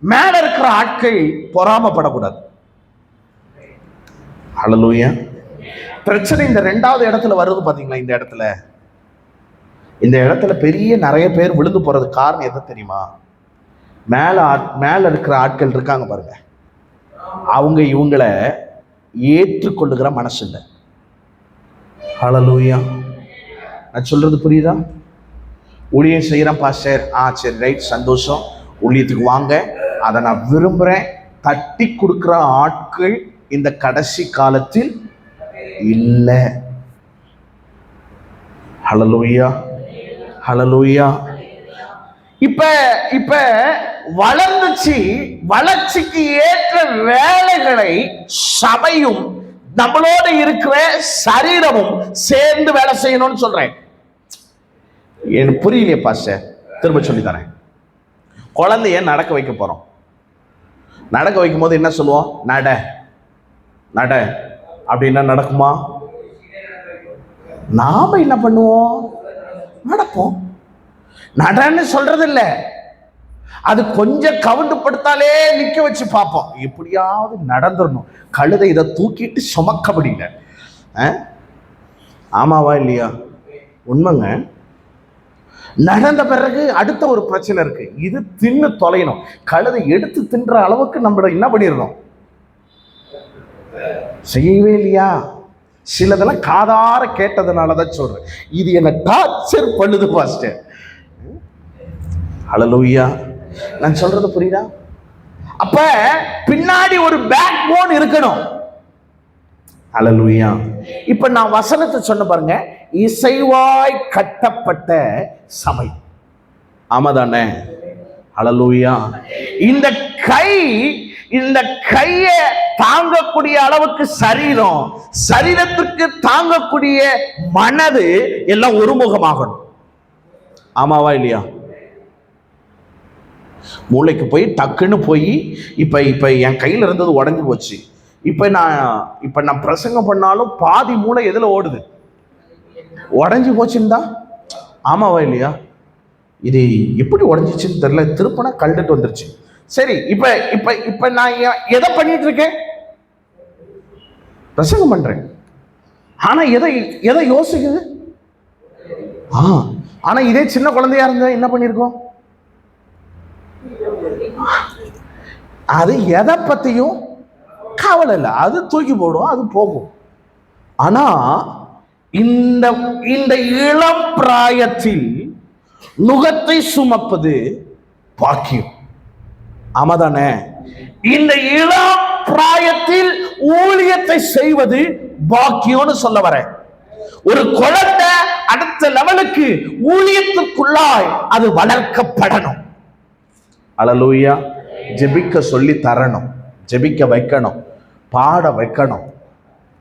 மேல இருக்கிற ஆட்கள் பொறாமப்படக்கூடாது. ஹல்லேலூயா. பிரச்சனை இந்த 2வது இடத்துல வருது பாத்தீங்களா? இந்த இடத்துல பெரிய நிறைய பேர் விழுந்து போறது காரணம் எது தெரியுமா? மேல இருக்கிற ஆட்கள் இருக்காங்க பாருங்க, அவங்க இவங்களை ஏற்றுக்கொள்ளுகிற மனசு இல்லை. ஹல்லேலூயா. நான் சொல்றது புரியுதா? ஊழியம் செய்யறேன் பாஸ்டர், சரி ரைட், சந்தோஷம், ஊழியத்துக்கு வாங்க, அதை நான் விரும்புறேன். தட்டி கொடுக்கிற ஆட்கள் இந்த கடைசி காலத்தில் இல்லை. ஹல்லேலூயா. ஹல்லேலூயா. இப்ப வளர்ந்துச்சு, வளர்ச்சிக்கு ஏற்ற வேலைகளை சபையும் நம்மளோட இருக்கிற சரீரமும் சேர்ந்து வேலை செய்யணும்னு சொல்றேன். எனக்கு புரியலையே பாஸ்டர், திரும்ப சொல்லி தரேன். குழந்தைய நடக்க வைக்க போறோம். நடக்க வைக்கும் போது என்ன சொல்லுவோம்? நட நட அப்படின்னா நடக்குமா? நாம என்ன பண்ணுவோம்? நடப்போம். நடன்னு சொல்றது இல்ல, அது கொஞ்சம் கவுண்டுப்படுத்தாலே நிக்க வச்சு பார்ப்போம், எப்படியாவது நடந்துடணும். கழுதை இதை தூக்கிட்டு சுமக்க முடியல. ஆமாவா இல்லையா? உண்மைங்க. நடந்த பிறகு அடுத்த ஒரு பிரச்சனை இருக்கு, இது தின்னு தொலையணும். கழுதை எடுத்து தின்ற அளவுக்கு நம்மள என்ன பண்ணிடணும், செய்யவே இல்லையா? சிலதெல்லாம் காதார கேட்டதுனாலதான் சொல்றேன், இது என்ன டார்ச்சர் பண்ணுது பாஸ்டர். ஹல்லேலூயா. நான் சொல்றது புரியுதா? அப்ப பின்னாடி ஒரு பேக் போன் இருக்கணும். ஹல்லேலூயா. இப்ப நான் வசனத்தை சொன்ன பாருங்க, இசைவாய் கட்டப்பட்ட சபை. ஆமாதானே? ஹல்லேலூயா. இந்த கையை தாங்கக்கூடிய அளவுக்கு சரீரம், சரீரத்துக்கு தாங்கக்கூடிய மனது எல்லாம் ஒருமுகமாகணும். ஆமாவா இல்லையா? மூளைக்கு போய் டக்குன்னு போய் இப்ப என் கையில இருந்தது உடஞ்சி போச்சு. இப்ப நான் பிரசங்கம் பண்ணாலும் பாதி மூளை எதுல ஓடுது? உடஞ்சி போச்சுன்னா. ஆமாவா இல்லையா? இது எப்படி உடஞ்சிச்சுன்னு தெரியல, திருப்பனா கழட்டு வந்துருச்சு. சரி, இப்ப நான் எதை பண்ணிட்டு இருக்கேன்? பிரசங்கம் பண்றேன். ஆனா எதை யோசிக்குது? ஆனா இதே சின்ன குழந்தையா இருந்தா என்ன பண்ணிருக்கோம்? அது எதை பத்தியும் கவலை இல்லை, அது தூக்கி போடும், அது போகும். ஆனா இந்த இளம் பிராயத்தில் நுகத்தை சுமப்பது பாக்கியம். ஆமாதானே? இந்த இளம் பிராயத்தில் ஊழியத்தை செய்வது பாக்கியம்னு சொல்ல வரேன். ஒரு குழந்தை அடுத்த லெவலுக்கு ஊழியத்துக்குள்ளாய் அது வளர்க்கப்படணும். ஹல்லேலூயா. ஜெபிக்க சொல்லி தரணும், ஜெபிக்க வைக்கணும், பாட வைக்கணும்.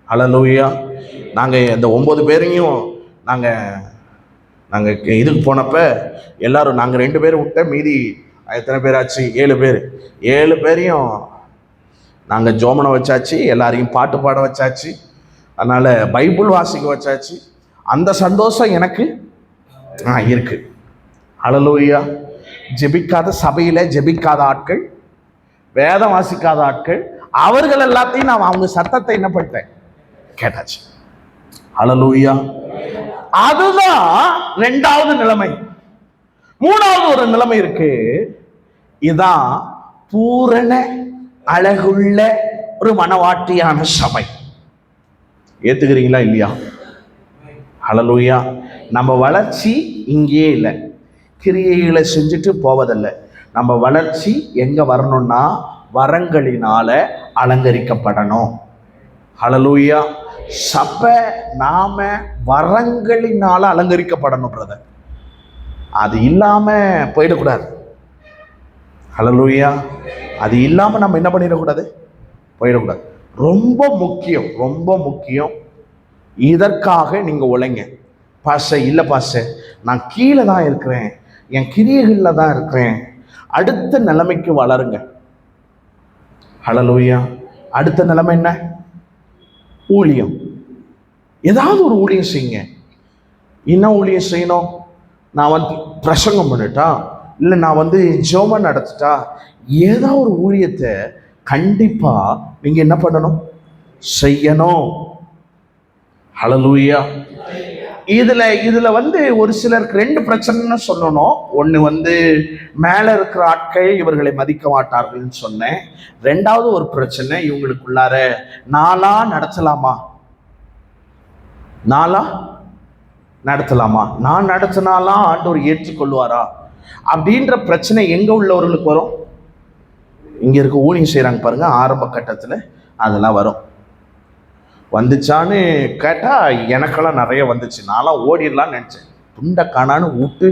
ஹல்லேலூயா. நாங்கள் இந்த 9 பேரையும் நாங்கள் இதுக்கு போனப்ப எல்லாரும் நாங்கள் 2 பேரும் விட்ட மீதி எத்தனை பேர் ஆச்சு? 7 பேர். 7 பேரையும் நாங்கள் ஜோமனை வச்சாச்சு, எல்லாரையும் பாட்டு பாட வச்சாச்சு, அதனால் பைபிள் வாசிக்க வச்சாச்சு. அந்த சந்தோஷம் எனக்கு இருக்கு. ஹல்லேலூயா. ஜெபிக்காத சபையில ஜெபிக்காத ஆட்கள், வேதம் வாசிக்காத ஆட்கள், அவர்கள் எல்லாத்தையும் நான் அவங்க சத்தத்தை என்ன பண்ணிட்டேன், கேட்டாச்சு. ஹல்லேலூயா. அதுதான் 2வது நிலைமை. 3வது ஒரு நிலைமை இருக்கு. இதான் பூரண அழகுள்ள ஒரு மனவாட்டியான சபை. ஏத்துக்கிறீங்களா இல்லையா? ஹல்லேலூயா. நம்ம வளர்ச்சி இங்கேயே இல்லை, கிரியைகளை செஞ்சுட்டு போவதில்லை. நம்ம வளர்ச்சி எங்க வரணும்னா வரங்களினால அலங்கரிக்கப்படணும். ஹல்லேலூயா. சபை நாம வரங்களினால அலங்கரிக்கப்படணும் பிரதர், அது இல்லாம போயிடக்கூடாது. ஹல்லேலூயா. அது இல்லாம நம்ம என்ன பண்ணிடக்கூடாது, போயிடக்கூடாது. ரொம்ப முக்கியம், ரொம்ப முக்கியம். இதற்காக நீங்க உழைங்க. பாச இல்லை பாச, நான் கீழே தான் இருக்கிறேன், என் கிரியைகளில் தான் இருக்கிறேன். அடுத்த நிலைமைக்கு வளருங்க. ஹல்லேலூயா. அடுத்த நிலைமை என்ன? ஊழியம். ஏதாவது ஒரு ஊழியம் செய்யுங்க. என்ன ஊழியம் செய்யணும்? நான் பிரசங்கம் பண்ணிட்டா, இல்லை நான் ஜெபம் நடத்திட்டா, ஏதாவது ஒரு ஊழியத்தை கண்டிப்பா நீங்க என்ன பண்ணணும், செய்யணும். ஹல்லேலூயா. இதுல ஒரு சிலருக்கு 2 பிரச்சனைன்னு சொல்லணும். ஒண்ணு மேல இருக்கிற ஆட்கள் இவர்களை மதிக்க மாட்டார்கள்னு சொன்னேன். 2வது ஒரு பிரச்சனை, இவங்களுக்குள்ளார நாளா நடத்தலாமா, நான் நடத்தினாலாம் ஆண்டவர் ஏற்றுக்கொள்வாரா அப்படின்ற பிரச்சனை எங்க உள்ளவர்களுக்கு வரும்? இங்க இருக்க ஊழியம் செய்யறாங்க பாருங்க, ஆரம்ப கட்டத்துல அதெல்லாம் வரும். வந்துச்சான்னு கேட்டா எனக்கெல்லாம் நிறைய வந்துச்சு. நான்லாம் ஓடிடலான்னு நினைச்சேன். துண்டை காணான்னு விட்டு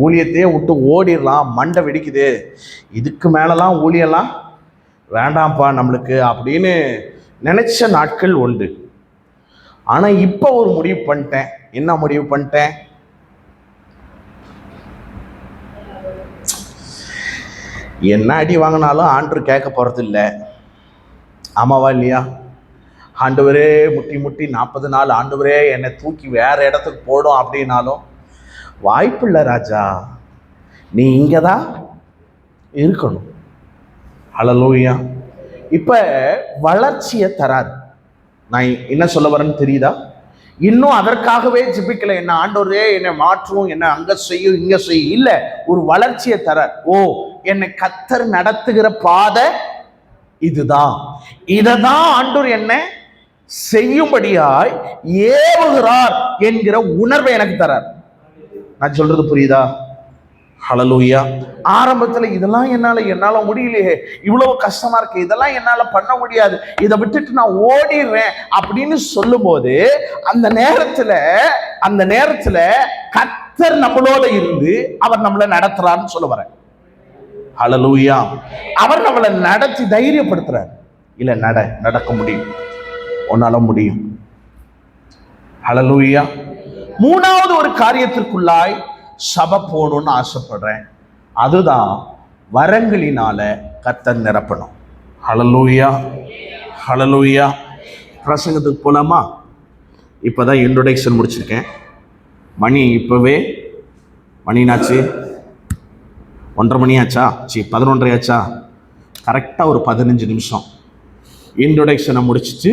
ஊழியத்தையே விட்டு ஓடிடலாம், மண்டை வெடிக்குது, இதுக்கு மேலலாம் ஊழியெல்லாம் வேண்டாம்ப்பா நம்மளுக்கு அப்படின்னு நினைச்ச நாட்கள் உண்டு. ஆனா இப்ப ஒரு முடிவு பண்ணிட்டேன். என்ன முடிவு பண்ணிட்டேன்? என்ன அடி வாங்கினாலும் ஆண்டவர் கேட்க போறது இல்லை. ஆமாவா இல்லையா? ஆண்டவரே முட்டி முட்டி 40 நாள் ஆண்டவரே என்னை தூக்கி வேற இடத்துக்கு போடும் அப்படின்னாலும் வாய்ப்பு இல்லை ராஜா. நீ இங்கதான் இருக்கணும். ஹல்லேலூயா. இப்ப வளர்ச்சியை தராது. நான் என்ன சொல்ல வரேன்னு தெரியுதா? இன்னும் அதற்காகவே ஜெபிக்கல, என்ன ஆண்டவரே என்னை மாற்றும், என்ன அங்க செய்யும் இங்க செய்யும், இல்ல, ஒரு வளர்ச்சியை தர. ஓ, என்னை கர்த்தர் நடத்துகிற பாதை இதுதான், இததான் ஆண்டவர் என்ன செய்யும்படியாய் ஏவுகிறார் என்கிற உணர்வை எனக்கு தரார். நான் சொல்றது புரியுதா? ஹல்லேலூயா. ஆரம்பத்துல இதெல்லாம் என்னால முடியலையே, இவ்வளவு கஷ்டமா இருக்கு, இதெல்லாம் என்னால பண்ண முடியாது, இதை விட்டுட்டு நான் ஓடிடுறேன் அப்படின்னு சொல்லும் போது அந்த நேரத்துல கர்த்தர் நம்மளோட இருந்து அவர் நம்மளை நடத்துறான்னு சொல்ல வரேன். ஹல்லேலூயா. அவர் நம்மளை நடத்தி தைரியப்படுத்துறார். இல்ல, நடக்க முடியும், உன்னால முடியும். ஹல்லேலூயா. மூணாவது ஒரு காரியத்திற்குள்ளாய் சபை போகணும்னு ஆசைப்படுறேன். அதுதான் வரங்களினால கர்த்தர் நிரப்பணும். ஹல்லேலூயா. ஹல்லேலூயா. பிரசங்கத்துக்கு போலாமா? இப்பதான் இன்ட்ரோடக்ஷன் முடிச்சிருக்கேன். இப்பவே மணினாச்சு 1:30 மணி ஆச்சா? 11:30 ஆச்சா? கரெக்டாக ஒரு 15 நிமிஷம் இன்ட்ரோடக்ஷனை முடிச்சுட்டு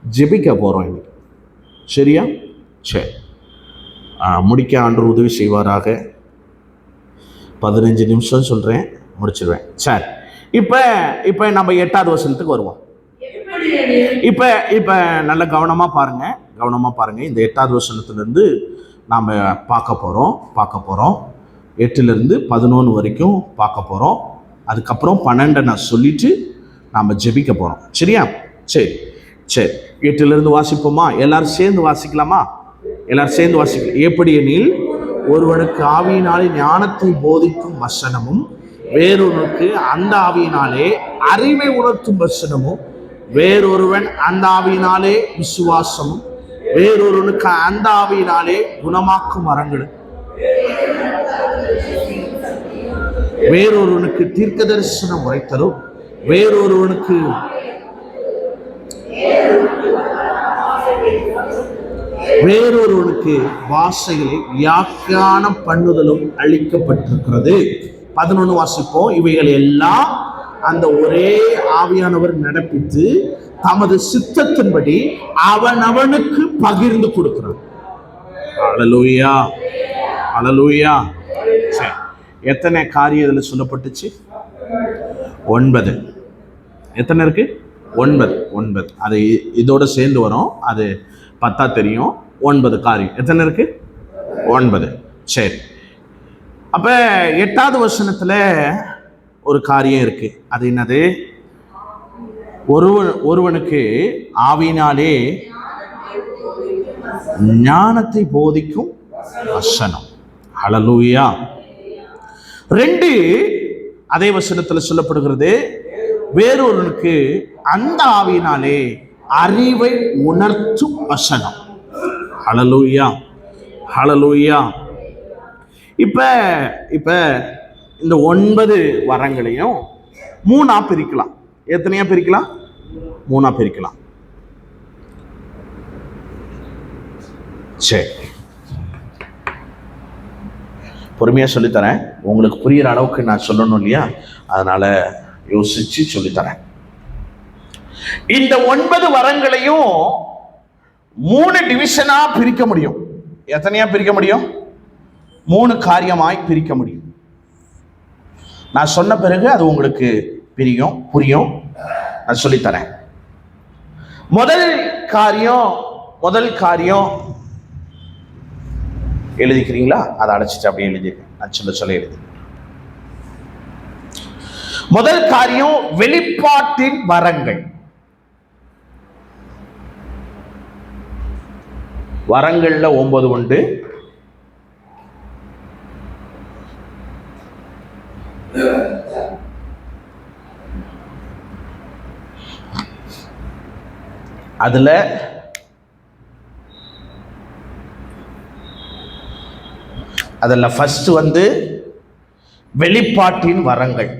ஜெபிக்க போகிறோம் இன்னைக்கு. சரியா? சரி, முடிக்க ஆண்டவர் உதவி செய்வாராக. 15 நிமிஷம் சொல்கிறேன், முடிச்சிடுவேன். சரி, இப்போ நம்ம 8வது வசனத்துக்கு வருவோம். இப்போ நல்ல கவனமாக பாருங்க. இந்த 8வது வசனத்துலேருந்து நாம் பார்க்க போகிறோம். 8லிருந்து 11 வரைக்கும் பார்க்க போகிறோம். அதுக்கப்புறம் 12 நான் சொல்லிட்டு நாம் ஜெபிக்க போகிறோம். சரியா? சரி. 8லிருந்து வாசிப்போமா? எல்லாரும் சேர்ந்து வாசிக்கலாமா? எப்படி எனில், ஒருவனுக்கு ஆவியினாலே ஞானத்தை போதிக்கும் வசனமும், வேறொருவனுக்கு அந்த ஆவியினாலே அறிவை உணர்த்தும் வசனமும், வேறொருவன் அந்த ஆவியினாலே விசுவாசமும், வேறொருவனுக்கு அந்த ஆவியினாலே குணமாக்கும் வரங்களும், வேறொருவனுக்கு தீர்க்க தரிசனம் உரைத்தலும், வேறொருவனுக்கு வாசைகளை வியாக்கியானம் பண்ணுதலும் அளிக்கப்பட்டிருக்கிறது. 11 வாசிப்போம். இவைகள் எல்லாம் அந்த ஒரே ஆவியானவர் நடப்பித்து தமது சித்தத்தின்படி அவனவனுக்கு பகிர்ந்து கொடுக்கிறார். ஹல்லேலூயா. சரி, எத்தனை காரியம் இதில் சொல்லப்பட்டுச்சு? 9. எத்தனை இருக்கு? 9. அது இதோட சேர்ந்து வரும், அது 10 தெரியும். 9 காரியம். எத்தனை இருக்கு? 9. சரி, அப்ப 8வது வசனத்துல ஒரு காரியம் இருக்கு. அது என்னது? ஒருவனுக்கு ஆவியினாலே ஞானத்தை போதிக்கும் வசனம். ஹல்லேலூயா. 2 அதே வசனத்துல சொல்லப்படுகிறது, வேறொருவனுக்கு அந்த ஆவியினாலே அறிவை உணர்த்தும் வசனம். ஹல்லேலூயா. இப்ப இந்த 9 வரங்களையும் 3 பிரிக்கலாம். எத்தனையா பிரிக்கலாம்? 3 பிரிக்கலாம். சரி, பொறுமையா சொல்லித்தரேன். உங்களுக்கு புரியுற அளவுக்கு நான் சொல்லணும் இல்லையா? அதனால யோசிச்சு சொல்லித்தரேன். இந்த 9 வரங்களையும் 3 டிவிஷனா பிரிக்க முடியும். எத்தனையா பிரிக்க முடியும்? 3 காரியமாய் பிரிக்க முடியும். நான் சொன்ன பிறகு அது உங்களுக்கு புரியும். நான் சொல்லித்தரேன். முதல் காரியம் எழுதிக்கிறீங்களா? அதை அழைச்சிட்டு அப்படியே எழுதி, நான் சொல்ல எழுதி. முதல் காரியம் வெளிப்பாட்டின் வரங்கள். வரங்கள்ல 9 உண்டு. அதுல ஃபர்ஸ்ட் வெளிப்பாட்டின் வரங்கள்.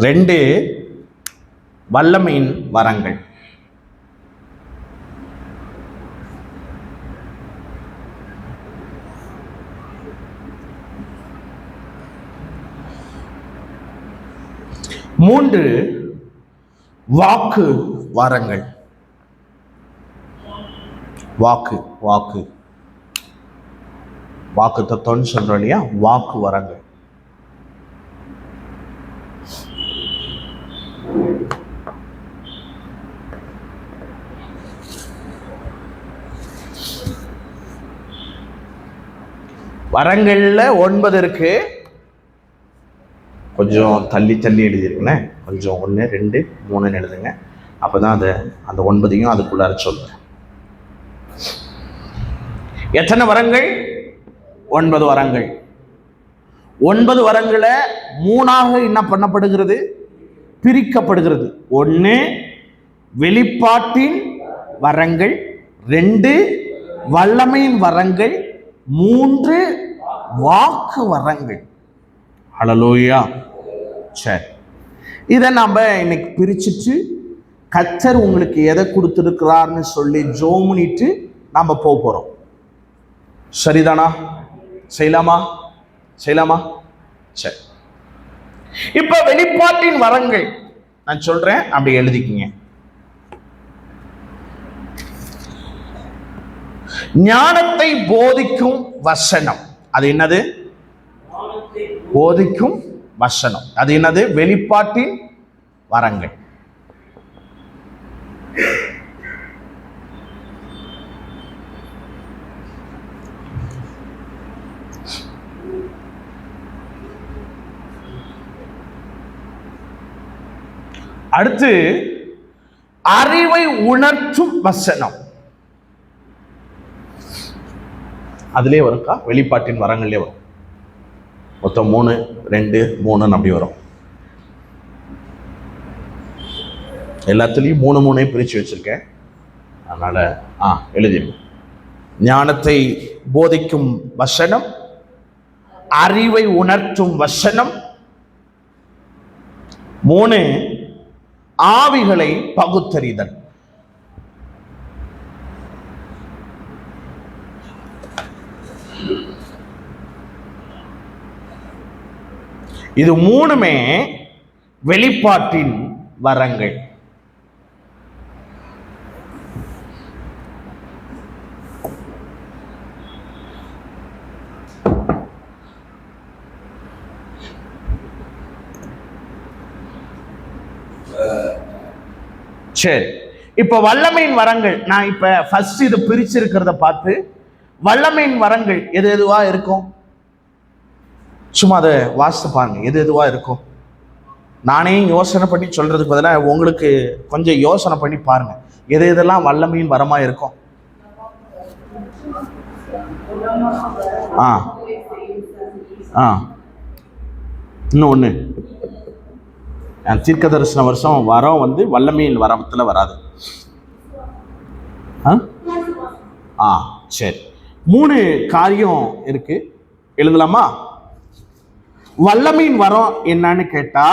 ரெண்டு வல்லமையின் வரங்கள். 3 வாக்கு வரங்கள். வாக்கு வாக்கு வாக்கு தத்துவம்னு சொல்றோம் இல்லையா, வாக்கு வரங்கள். வரங்கள்ல 9 இருக்கு. கொஞ்சம் தள்ளி தள்ளி எழுதிருக்கேன். கொஞ்சம் 1 2 3 எழுதுங்க. அப்பதான் அந்த 9ஐயும் அதுக்குள்ளார சொல்றேன். எத்தனை வரங்கள்? 9 வரங்கள். 9 வரங்களை 3ஆக என்ன பண்ணப்படுகிறது? பிரிக்கப்படுகிறது. 1 வெளிப்பாட்டின் வரங்கள், 2 வல்லமையின் வரங்கள், 3 வாக்கு வரங்கள். ஹல்லேலூயா. சரி, இதை நாம இன்னைக்கு பிரிச்சுட்டு கர்த்தர் உங்களுக்கு எதை கொடுத்திருக்கிறார்னு சொல்லி ஜெபம் பண்ணிட்டு நாம போறோம். சரிதானா? செய்யலாமா? சரி, இப்ப வெளிப்பாட்டின் வரங்கள் நான் சொல்றேன், அப்படி எழுதிக்கிங்க. ஞானத்தை போதிக்கும் வசனம். அது என்னது? போதிக்கும் வசனம். அது என்னது? வெளிப்பாட்டின் வரங்கள். அடுத்து அறிவை உணர்த்தும் வசனம். அதிலே வரும்க்கா, வெளிப்பாட்டின் வரங்கள்லேயே வரும். மொத்தம் 3 2 3 அப்படி வரும். எல்லாத்துலேயும் 3 பிரித்து வச்சிருக்கேன். அதனால எழுதிடுங்க. ஞானத்தை போதிக்கும் வசனம், அறிவை உணர்த்தும் வசனம், 3 ஆவிகளை பகுத்தறிதல். இது 3மே வெளிப்பாட்டின் வரங்கள். சரி, இப்ப வல்லமையின் வரங்கள். நான் இப்ப ஃபர்ஸ்ட் இது பிரிச்சிருக்கிறத பார்த்து வல்லமையின் வரங்கள் எது எதுவா இருக்கும் சும்மா அதை வாசித்து பாருங்க. எது எதுவா இருக்கும். நானே யோசனை பண்ணி சொல்றதுக்கு பதிலாக உங்களுக்கு கொஞ்சம் யோசனை பண்ணி பாருங்க, எது எதெல்லாம் வல்லமையின் வரமா இருக்கும். இன்னொன்று, தீர்க்க தரிசன வருஷம் வரம் வல்லமையின் வரத்துல வராது. சரி, 3 காரியம் இருக்கு, எழுதலாமா? வல்லமையின் வரம் என்னன்னு கேட்டா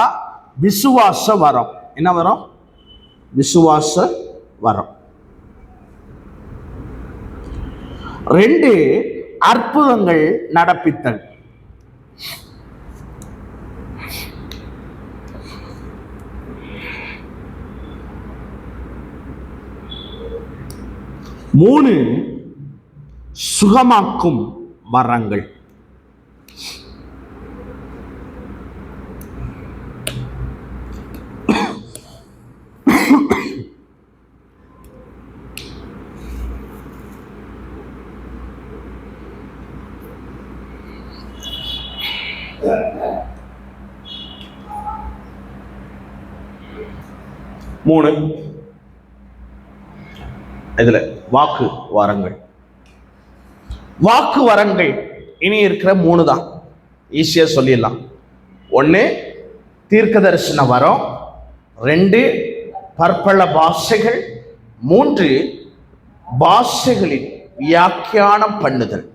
விசுவாச வரம். என்ன வரம்? விசுவாச வரம். 2 அற்புதங்கள் நடப்பித்தல். 3 சுகமாக்கும் வரங்கள். 3 இதுல வாக்கு வரங்கள். வாக்கு வரங்கள் இனி இருக்கிற 3 தான், ஈஸியா சொல்லிடலாம். 1 தீர்க்க தரிசன வரம், 2 பற்பல பாஷைகள், 3 பாஷைகளின் வியாக்கியானம் பண்ணுதல்.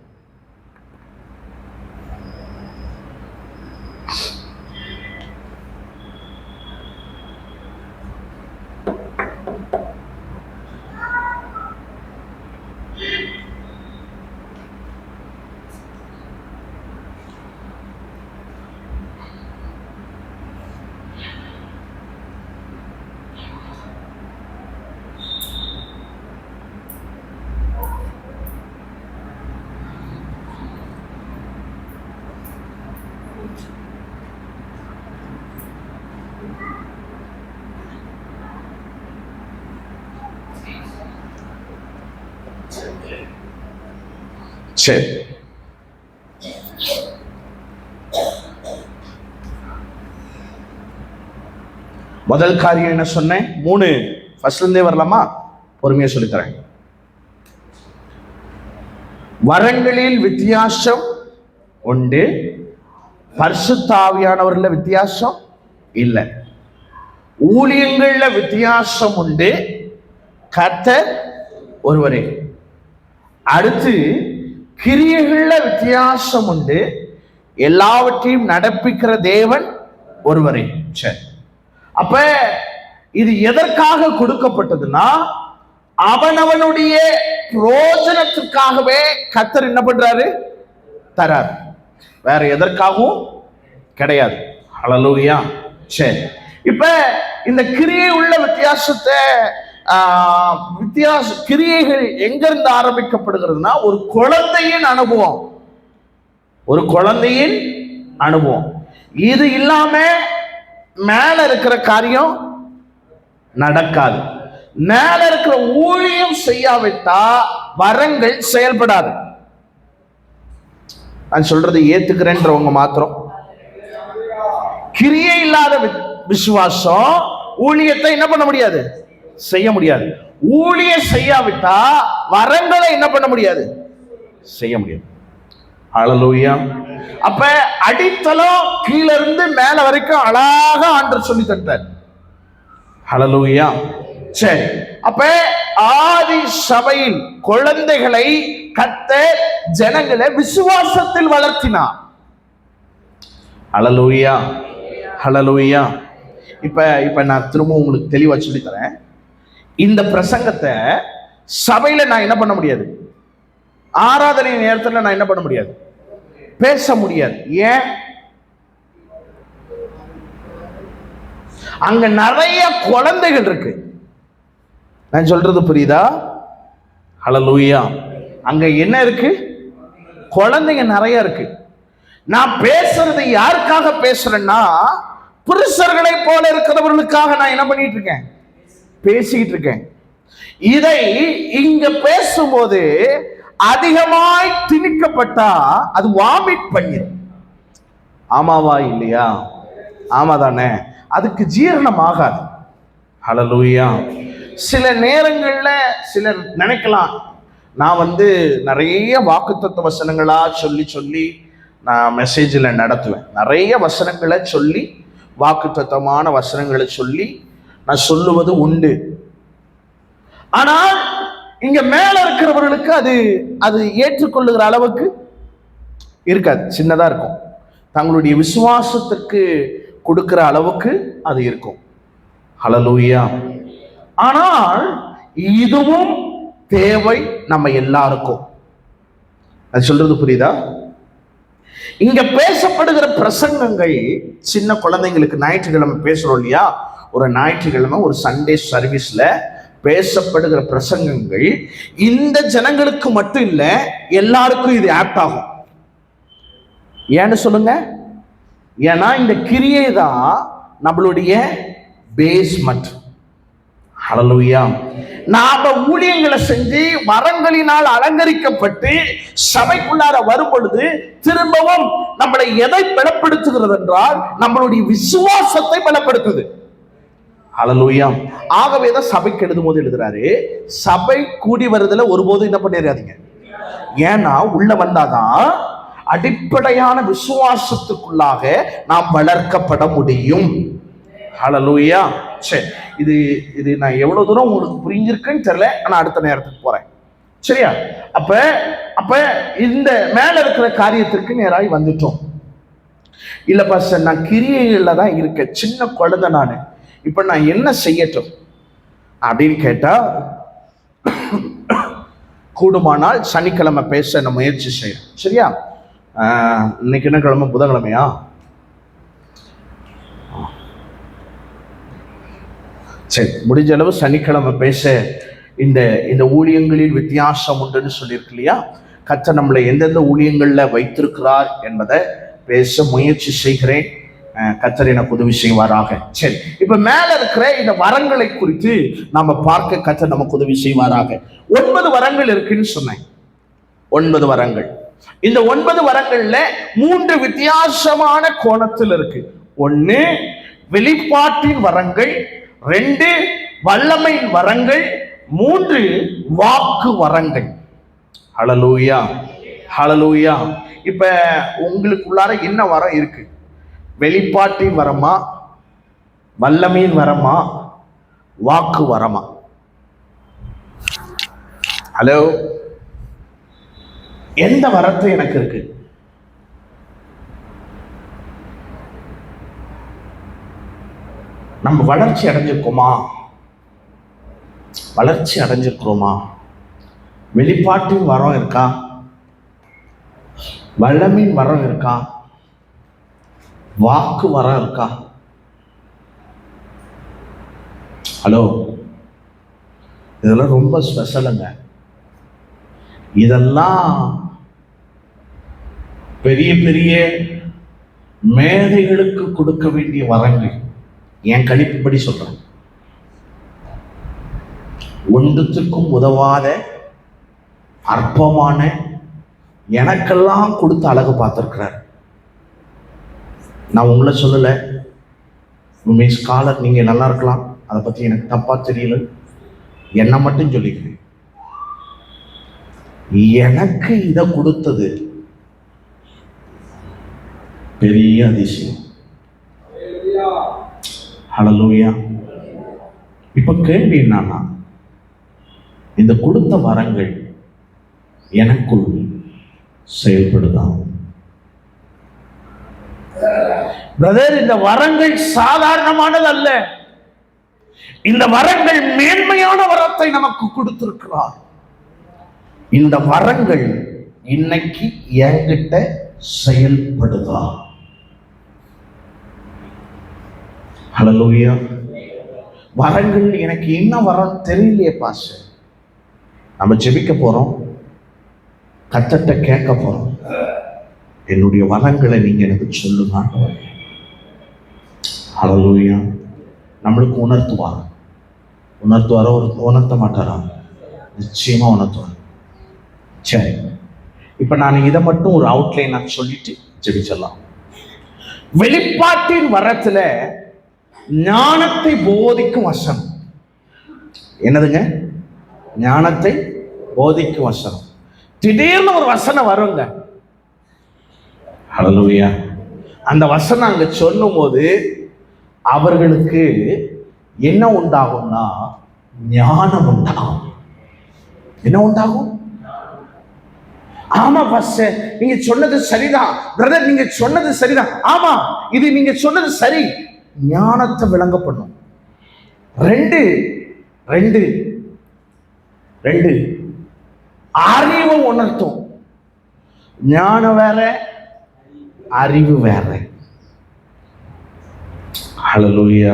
சரி, முதல் காரியம் என்ன சொன்னேன்? 3 ஃபர்ஸ்ட்ல இருந்தே வரலாமா? பொறுமையா சொல்லித்தரேன். வரங்களில் வித்தியாசம் உண்டு, பரிசுத்த ஆவியானவர்ல வித்தியாசம் இல்லை. ஊழியங்கள்ல வித்தியாசம் உண்டு, கர்த்தர் ஒருவரே. அடுத்து கிரியைகள்ல வித்தியாசம் உண்டு, எல்லாவற்றையும் நடப்பிக்கிற தேவன் ஒருவரே. சரி, அப்ப இது எதற்காக கொடுக்கப்பட்டதுன்னா, அவனவனுடைய பிரயோஜனத்துக்காகவே கர்த்தர் என்ன பண்றாரு? தராரு. வேற எதற்காகவும் கிடையாது. ஹல்லேலூயா. சரி, இப்ப இந்த கிரியை உள்ள வித்தியாசத்தை கிரியைகள் எங்கிருந்து ஆரம்பிக்கப்படுகிறதுனா, ஒரு குழந்தையின் அனுபவம். ஒரு குழந்தையின் அனுபவம். இது இல்லாம மேல இருக்கிற காரியம் நடக்காது. மேல இருக்கிற ஊழியம் செய்யாவிட்டா வரங்கள் செயல்படாது. நான் சொல்றது ஏத்துக்கிறேன்றவங்க மாத்திரம். கிரியை இல்லாத விசுவாசம் ஊழியத்தை என்ன பண்ண முடியாது? செய்ய முடியாது. ஊழியம் செய்யாவிட்டா வரங்களை என்ன பண்ண முடியாது? செய்ய முடியாது. ஹல்லேலூயா. அப்ப அடித்தளம் கீழ இருந்து மேல வரைக்கும் அழகா ஆண்டவர் சொல்லி தந்தார். ஹல்லேலூயா. சரி, அப்ப ஆதி சபையில் குழந்தைகளை கர்த்தர் ஜனங்களை விசுவாசத்தில் வளர்த்தினார். ஹல்லேலூயா. ஹல்லேலூயா. இப்ப நான் திரும்ப உங்களுக்கு தெளிவா சொல்லி தரேன். இந்த பிரசங்கத்தை சபையில நான் என்ன பண்ண முடியாது? ஆராதனை நேரத்தில் நான் என்ன பண்ண முடியாது? பேச முடியாது. ஏன்? அங்க நிறைய குழந்தைகள் இருக்கு. நான் சொல்றது புரியுதா? ஹல்லேலூயா. அங்க என்ன இருக்கு? குழந்தைங்க நிறைய இருக்கு. நான் பேசுறது யாருக்காக பேசுறேன்னா, புருஷர்களை போல இருக்கிறவர்களுக்காக நான் என்ன பண்ணிட்டு இருக்கேன்? பேசிக்கிட்டு இருக்கேன். இதை இங்க பேசும்போது அதிகமாய் திணிக்கப்பட்டா அது வாமிட் பண்ணிடும். ஆமாவா இல்லையா? ஆமாதானே? அதுக்கு ஜீரணம் ஆகாது. ஹல்லேலூயா. சில நேரங்கள்ல சிலர் நினைக்கலாம், நான் நிறைய வாக்குத்தத்த வசனங்களா சொல்லி நான் மெசேஜில் நடத்துவேன். நிறைய வசனங்களை சொல்லி, வாக்குத்தத்தமான வசனங்களை சொல்லி நான் சொல்லுவது உண்டு. ஆனால் இங்க மேல இருக்கிறவர்களுக்கு அது ஏற்றுக்கொள்ளுகிற அளவுக்கு இருக்காது. சின்னதா இருக்கும். தங்களுடைய விசுவாசத்திற்கு கொடுக்கிற அளவுக்கு அது இருக்கும். ஹல்லேலூயா. ஆனால் இதுவும் தேவை நம்ம எல்லாருக்கும். அது சொல்றது புரியுதா? இங்க பேசப்படுகிற பிரசங்கங்கள் சின்ன குழந்தைங்களுக்கு ஞாயிற்றுக்கிழமை பேசுறோம் இல்லையா? ஒரு ஞாயிற்றுக்கிழமை ஒரு சண்டே சர்வீஸ்ல பேசப்படுகிற பிரசங்கங்கள் இந்த ஜனங்களுக்கு மட்டும் இல்ல, எல்லாருக்கும் இது ஆப்ட் ஆகும். ஏன்னு சொல்லுங்க? ஏன்னா இந்த கிரியை தான் நம்மளுடைய பேஸ்மெண்ட். ஹல்லேலூயா. நாம ஊழியங்களை செஞ்சு வரங்களினால் அலங்கரிக்கப்பட்டு சபைக்குள்ளார வரும் பொழுது திரும்பவும் நம்மளை எதை பலப்படுத்துகிறது என்றால், நம்மளுடைய விசுவாசத்தை பலப்படுத்துது. ஹல்லேலூயா. ஆகவே தான் சபைக்கு எழுதும் போது எழுதுறாரு, சபை கூடி வருதுல ஒருபோதும் என்ன பண்ணிடாதீங்க. ஏன்னா உள்ள வந்தாதான் அடிப்படையான விசுவாசத்துக்குள்ளாக நாம் வளர்க்கப்பட முடியும். ஹல்லேலூயா. சரி, இது நான் எவ்வளவு தூரம் உங்களுக்கு புரிஞ்சிருக்குன்னு தெரியல. ஆனா அடுத்த நேரத்துக்கு போறேன். சரியா? அப்ப இந்த மேல இருக்கிற காரியத்திற்கு நேராக வந்துட்டோம். இல்ல பாஸ்டர், நான் கிரியைகள்ல தான் இருக்கேன், சின்ன குழந்தை நானு, இப்ப நான் என்ன செய்யட்டும் அப்படின்னு கேட்டா, கூடுமானால் சனிக்கிழமை பேச நான் முயற்சி செய்யறேன். சரியா? இன்னைக்கு என்ன கிழமை? புதன்கிழமையா? சரி, முடிஞ்ச அளவு சனிக்கிழமை பேச இந்த ஊழியங்களில் வித்தியாசம் உண்டுன்னு சொல்லியிருக்கு இல்லையா? கர்த்தர் நம்மளை எந்தெந்த ஊழியங்கள்ல வைத்திருக்கிறார் என்பதை பேச முயற்சி செய்கிறேன். கர்த்தர் எனக்கு உதவி செய்வாராக. சரி, இப்ப மேல இருக்கிற இந்த வரங்களை குறித்து நாம பார்க்க கர்த்தர் நமக்கு உதவி செய்வாராக. 9 வரங்கள் இருக்குன்னு சொன்னேன். 9 வரங்கள். இந்த 9 வரங்கள்ல 3 வித்தியாசமான கோணத்தில் இருக்கு. 1 வெளிப்பாட்டின் வரங்கள், 2 வல்லமையின் வரங்கள், 3 வாக்கு வரங்கள். ஹல்லேலூயா, ஹல்லேலூயா. இப்ப உங்களுக்குள்ளார என்ன வரம் இருக்கு? வெளிப்பாட்டின் வரமா, வல்லமையின் வரமா, வாக்கு வரமா? ஹலோ, எந்த வரத்து எனக்கு இருக்கு? நம்ம வளர்ச்சி அடைஞ்சிருக்கோமா? வளர்ச்சி அடைஞ்சிருக்கிறோமா? வெளிப்பாட்டின் வரம் இருக்கா? வல்லமையின் வரம் இருக்கா? வாக்கு வரம் இருக்கா? ஹலோ, இதெல்லாம் ரொம்ப ஸ்பெஷலுங்க. இதெல்லாம் பெரிய பெரிய மேதைகளுக்கு கொடுக்க வேண்டிய வரங்கள். என் கணிப்புப்படி சொல்றேன். ஒன்றுத்துக்கும் உதவாத அற்பமான எனக்கெல்லாம் கொடுத்த அழகு பார்த்திருக்கிறார். நான் உங்களை சொல்லலை, உண்மை ஸ்காலர், நீங்க நல்லா இருக்கலாம், அதை பத்தி எனக்கு தப்பா தெரியல, என்ன மட்டும் சொல்லிக்கிறேன். எனக்கு இதை கொடுத்தது பெரிய அதிசயம். ஹல்லேலூயா. இப்ப கேள்வி என்னன்னா, இந்த கொடுத்த வரங்கள் எனக்குள் செயல்படுதா? பிரதர், இந்த வரங்கள் சாதாரணமானது அல்ல. இந்த வரங்கள் மேன்மையான வரத்தை நமக்கு கொடுத்திருக்கிறார். இந்த வரங்கள் இன்னைக்கு என்கிட்ட செயல்படுதா? ஹல்லேலூயா. வரங்கள் எனக்கு என்ன வரம் தெரியலையே பாஸ்டர். நம்ம ஜெபிக்க போறோம், கர்த்தர்ட்ட கேட்க போறோம், என்னுடைய வரங்களை நீங்க எனக்கு சொல்லுங்க. ஹல்லேலூயா. நம்மளுக்கு உணர்த்துவார். உணர்த்துவாரோ உணர்த்த மாட்டாரா? நிச்சயமா உணர்த்துவார். சரி, இப்ப நான் இதை மட்டும் ஒரு அவுட்லைனா சொல்லிட்டு ஜெபிச்சிடலாம். வெளிப்பாட்டின் வரத்துல ஞானத்தை போதிக்கும் வசனம். என்னதுங்க? ஞானத்தை போதிக்கும் வசனம். திடீர்னு ஒரு வசனம் வருங்க. ஹல்லேலூயா. அந்த வசனம் அங்க சொல்லும் போது அவர்களுக்கு என்ன உண்டாகும்னா ஞானம் உண்டாகும். என்ன உண்டாகும்? ஆமா பாஸ்டர், நீங்க சொன்னது சரிதான். பிரதர், நீங்க சொன்னது சரிதான். ஆமா, இது நீங்க சொன்னது சரி. ஞானத்தை விளங்க பண்ணும். ரெண்டு அறிவு உணர்த்தும். ஞானம் வேற, அறிவு வேற. ஹல்லேலூயா.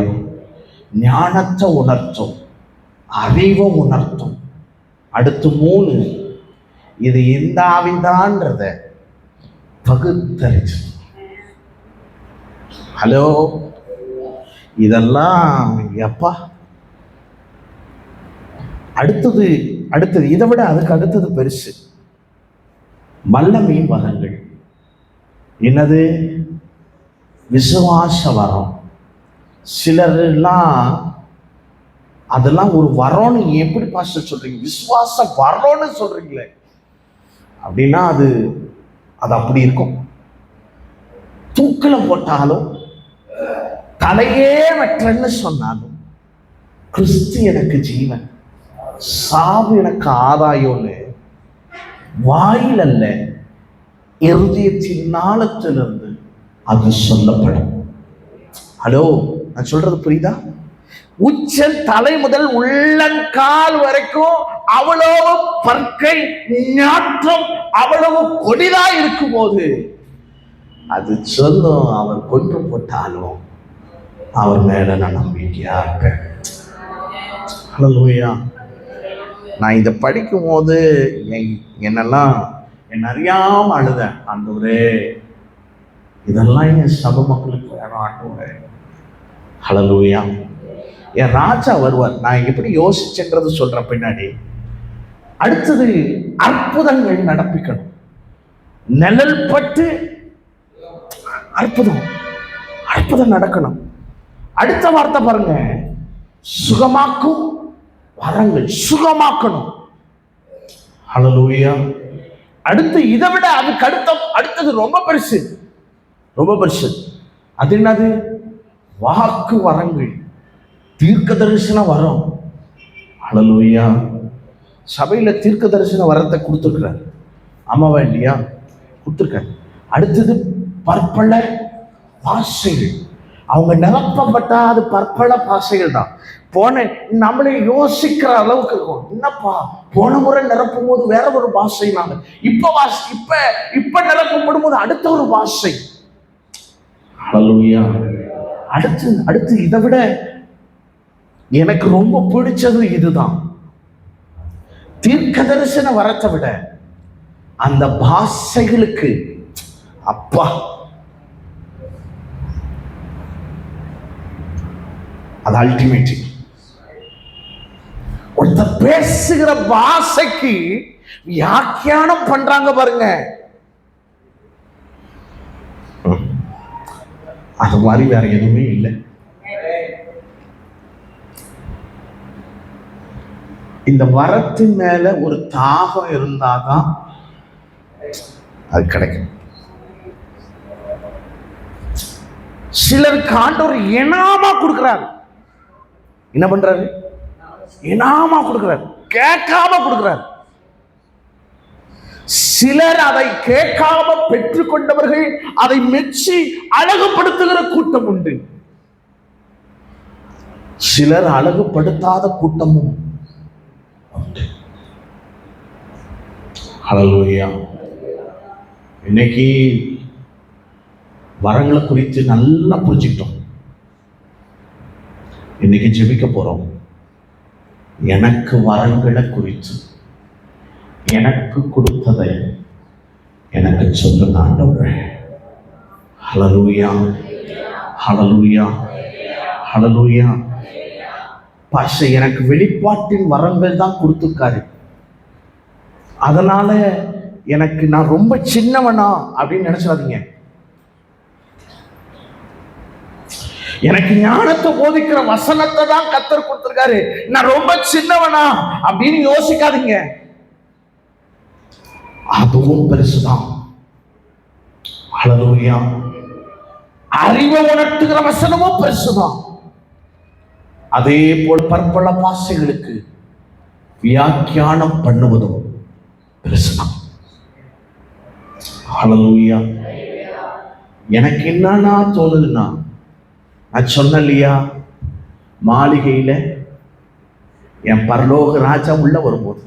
ஞானத்தை உணர்த்தும், அறிவை உணர்த்தும். அடுத்து 3, இது எந்த ஆவிதான்றத பகுத்தறிச்சு. ஹலோ, இதெல்லாம் எப்பா அடுத்தது இதை விட அதுக்கு அடுத்தது பெருசு. வல்லமையின் வரங்கள். என்னது? விசுவாச வரம். சிலர்லாம் அதெல்லாம் ஒரு வரோன்னு எப்படி பாஸ்டர் சொல்றீங்க? விசுவாச வரோன்னு சொல்றீங்களே அப்படின்னா அது அப்படி இருக்கும். தூக்கில போட்டாலும் தலையே வெற்றன்னு சொன்னாலும் கிறிஸ்து எனக்கு ஜீவன், சாவு எனக்கு ஆதாயம்னு வாயில் அல்ல, இருதயத்தின் நாளத்திலிருந்து அது சொல்லப்படும். ஹலோ, நான் சொல்றது புரியுதா? உச்சல் தலை முதல் உள்ளங்கால் வரைக்கும் அவ்வளவு பற்கை நாற்றம் அவ்வளவு கொடிதா இருக்கும் போது அது சொல்லும், அவர் கொன்று போட்டாலும் அவர் மேல நான் நம்பிக்கையா இருப்பேன். ஹல்லேலூயா. நான் இதை படிக்கும் போது என்னெல்லாம் என்ன அறியாம அழுதேன். ஆண்டவரே, இதெல்லாம் என் சபை மக்களுக்கு வேணும் ஆண்டவரே. ஹல்லேலூயா. என் ராஜா வருவார். நான் எப்படி யோசிச்சேன்றது சொல்றேன் பின்னாடி. அடுத்தது அற்புதங்கள் நடப்பிக்கணும். நிழல் பட்டு அற்புதம் நடக்கணும். அடுத்த வார்த்தை பாருங்க, சுகமாக்கும் வரங்கள், சுகமாக்கணும். ஹல்லேலூயா. அடுத்து இதை விட அதுக்கு அடுத்தது ரொம்ப பெருசு. அது என்னது? வாக்கு வரங்கள், தீர்க்க தரிசன வரம். ஹல்லேலூயா. சபையில தீர்க்க தரிசன வரத்தை கொடுத்துருக்கிறார். ஆமாவா இல்லையா? கொடுத்துருக்காரு. அடுத்தது பற்பல பாஷைகள். அவங்க நிரப்பப்பட்டா அது பற்பல பாஷைகள் தான். நம்மளே யோசிக்கிற அளவுக்கு இருக்கும். என்னப்பா போன முறை நிரப்பும் போது வேற ஒரு பாஷைனால, இப்ப நிரப்பப்படும் போது அடுத்த ஒரு பாஷை. ஹல்லேலூயா. அடுத்து இதை விட எனக்கு ரொம்ப பிடிச்சது இதுதான். தீர்க்க தரிசன வரத்தை விட அந்த பாஷைகளுக்கு அப்பா, அது அல்டிமேட். ஒருத்தர் பேசுகிற பாஷைக்கு வியாக்கியானம் பண்றாங்க பாருங்க, அது மாதிரி வேற எதுவுமே இல்லை. இந்த வரத்தின் மேல ஒரு தாகம் இருந்தாதான் அது கிடைக்கும். சிலருக்கு ஆண்டவர் இனாமா கொடுக்கிறார். என்ன பண்றாரு? இனாமா கொடுக்கிறார், கேட்காம கொடுக்கிறார். சிலர் அதை கேட்காம பெற்றுக்கொண்டவர்கள் அதை மெச்சி அழகுபடுத்துகிற கூட்டம் உண்டு. சிலர் அழகுபடுத்தாத கூட்டமும் உண்டு. ஹல்லேலூயா. இன்னைக்கு வரங்களை குறித்து நல்லா புரிஞ்சுக்கிட்டோம். இன்னைக்கு ஜெபிக்க போறோம். எனக்கு வரங்களை குறித்து எனக்கு கொடுத்ததை எனக்கு சொல்லுங்க ஆண்டவரே. ஹல்லேலூயா, ஹல்லேலூயா, ஹல்லேலூயா. பாஷை எனக்கு வெளிப்பாட்டின் வரங்கள் தான் கொடுத்துருக்காரு. அதனால எனக்கு நான் ரொம்ப சின்னவனா அப்படின்னு நினைச்சிடாதீங்க. எனக்கு ஞானத்தை போதிக்கிற வசனத்தை தான் கர்த்தர் கொடுத்திருக்காரு, நான் ரொம்ப சின்னவனா அப்படின்னு யோசிக்காதீங்க. அதுவும் பெருசுதான். ஹல்லேலூயா. அறிவை உணர்த்துகிற வசனமும் பெருசுதான். அதே போல் பற்பல பாஷைகளுக்கு வியாக்கியானம் பண்ணுவதும் பெருசுதான். ஹல்லேலூயா. எனக்கு என்னன்னா தோணுதுன்னா, நான் சொன்ன இல்லையா, மாளிகையில என் பரலோக ராஜா உள்ள வரும்போது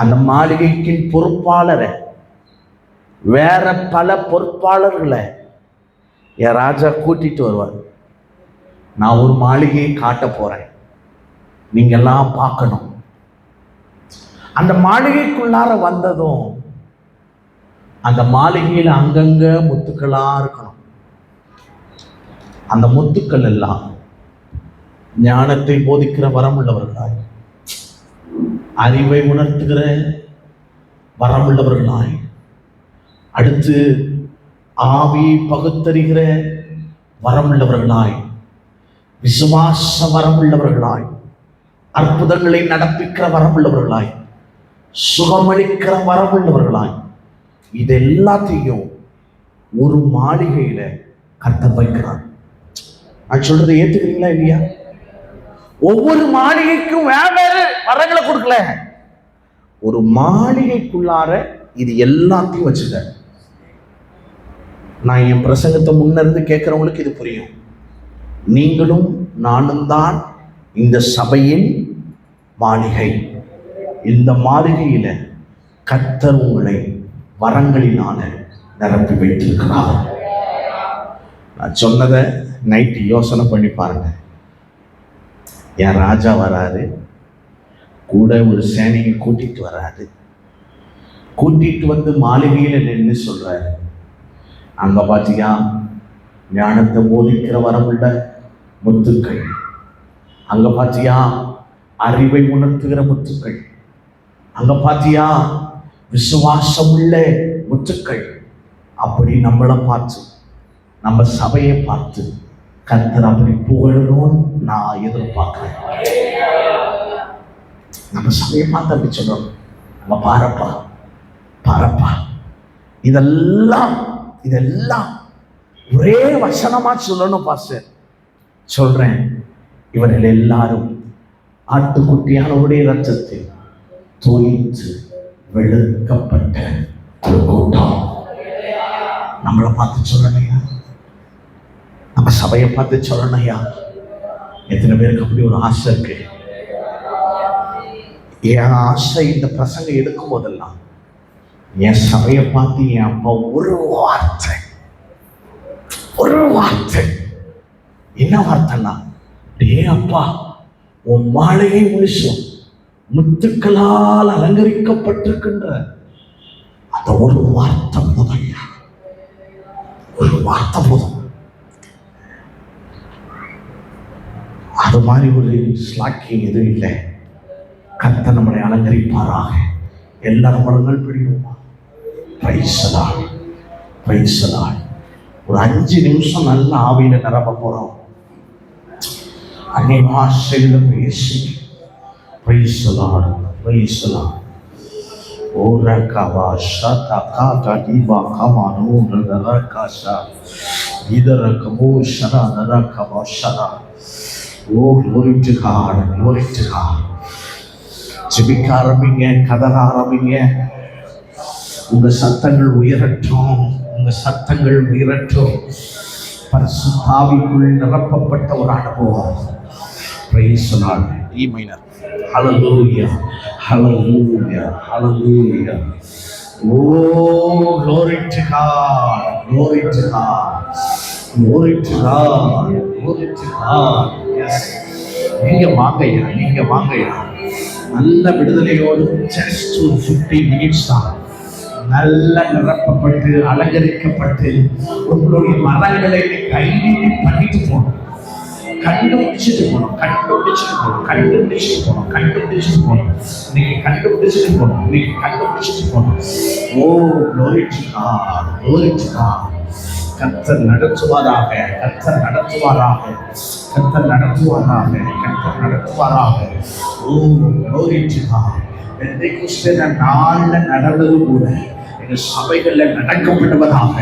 அந்த மாளிகைக்கு பொறுப்பாளரை, வேற பல பொறுப்பாளர்களை என் ராஜா கூட்டிட்டு வருவார். நான் ஒரு மாளிகையை காட்ட போறேன், நீங்க எல்லாம் பார்க்கணும். அந்த மாளிகைக்குள்ளார வந்ததும் அந்த மாளிகையில அங்கங்க முத்துக்களா இருக்கணும். அந்த முத்துக்கள் எல்லாம் ஞானத்தை போதிக்கிற வரமுள்ளவர்களாய், அறிவை உணர்த்துகிற வரமுள்ளவர்களாய், அடுத்து ஆவி பகுத்தறிகிற வரமுள்ளவர்களாய், விசுவாச வரமுள்ளவர்களாய், அற்புதங்களை நடப்பிக்கிற வரமுள்ளவர்களாய், சுகமளிக்கிற வரமுள்ளவர்களாய், இது எல்லாத்தையும் ஒரு மாளிகையில கர்த்தர் வைக்கிறார். நான் சொல்றதை ஏத்துக்கிறீங்களா இல்லையா? ஒவ்வொரு மாளிகைக்கும் வேறு வரங்களை கொடுக்கல, ஒரு மாளிகைக்குள்ளார இது எல்லாத்தையும் வச்சுக்க. நான் என் பிரசங்கத்தை முன்னிருந்து கேட்கிறவங்களுக்கு இது புரியும். நீங்களும் நானும் தான் இந்த சபையின் மாளிகை. இந்த மாளிகையில கர்த்தர் உங்களை வரங்களினால நிரப்பி வைத்திருக்கிறார். நான் சொன்னதை நைட்டு யோசனை பண்ணி பாருங்க. என் ராஜா வராரு, கூட ஒரு சேனையை கூட்டிட்டு வராரு. கூட்டிட்டு வந்து மாளிகையில நின்று சொல்றாரு, அங்க பாத்தியா ஞானத்தை போதிக்கிற வரமுள்ள முத்துக்கள், அங்க பாத்தியா அறிவை உணர்த்துகிற முத்துக்கள். அங்க பாத்தியா, விசுவாசம் உள்ள முத்துக்கள். அப்படி நம்மளை பார்த்து, நம்ம சபையை பார்த்து கர்த்தர் அப்படி புகழணும்னு நான் எதிர்பார்க்கிறேன். நம்ம சபையை பார்த்து அப்படி சொல்லணும், நம்ம பாரப்பா பாரப்பா. இதெல்லாம் ஒரே வசனமா சொல்லணும் பாஸ்டர். சொல்றேன், இவர்கள் எல்லாரும் ஆட்டுக்குட்டியானவருடைய ரத்தத்தில் தோய்த்து வெளுக்கப்பட்ட ஒரு கூட்டம். நம்மளை பார்த்து சொல்லணையா, நம்ம சபையை பார்த்து சொல்லணையா. எத்தனை பேருக்கு அப்படி ஒரு ஆசை இருக்கு? என் ஆசை இந்த பிரசங்கம் எடுக்கும் போதெல்லாம் என் சபையை பார்த்து என் அப்பா ஒரு வார்த்தை என்ன வார்த்தைன்னா, டே அப்பா, உன் மாளிகை முழுசும் முத்துக்களால் அலங்கரிக்கப்பட்டிருக்கின்ற அந்த ஒரு வார்த்தை போதும், ஒரு வார்த்தை போதும். அது மாதிரி ஒரு ஸ்லாக்கியம் எதுவும் இல்லை. கர்த்தர் நம்மளை அலங்கரிப்பாராக. எல்லாரும் மரங்கள் பிடிக்குமா? ஒரு 5 நிமிஷம் நல்ல ஆவியில நிரப்ப போறோம். அன்னை பாஷையில பேசி ஜெபிக்க ஆரம்பிங்க, கதற ஆரம்பிங்க. உங்க சத்தங்கள் உயரட்டும், பரிசுத்த ஆவிக்குள் நிரப்பப்பட்ட ஒரு அனுபவம். Praise the Lord. E minor. Hallelujah. Oh, glory to God. Yes. நீங்க வாங்கய்யா. நல்ல விடுதலையோடு just 50 minutes தான். நல்ல நிரப்பப்பட்டு அலங்கரிக்கப்பட்டு உங்களுடைய மரங்களை கைது பண்ணிட்டு போகணும். கண்டுபிடிச்சிட்டு போகணும். நீங்க கண்டுபிடிச்சிட்டு போகணும். ஓ, glory to God. கர்த்தர் நடத்துவாராக. ஓ, glory to God. பெந்தேகோஸ்தே நாள்ல நடந்தது கூட எங்க சபைகள்ல நடக்கப்படுவதாக.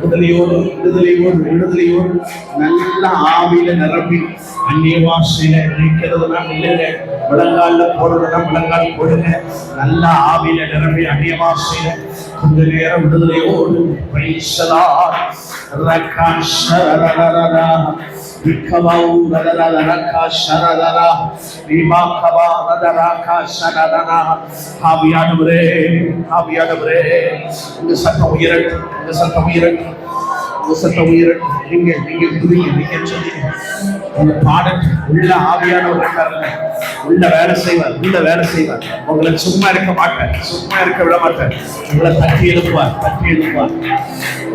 விடுதலையோடு நல்ல ஆவியில நிரம்பி அந்நிய பாஷையில நிற்கிறதுலாம் இல்லைங்க. முழங்கால போடுங்க. நல்ல ஆவியில நிரம்பி அந்நிய பாஷையில கொஞ்ச நேரம் விடுதலையோடு ஆவியானவரே, உங்க சத்தம் உயரட்டும். நீங்க சொல்லுங்க, உங்க பாடல் உள்ள ஆவியானவர் உள்ள வேலை செய்வார். உங்களை சும்மா இருக்க விட மாட்டேன். உங்களை தட்டி எழுப்புவார்.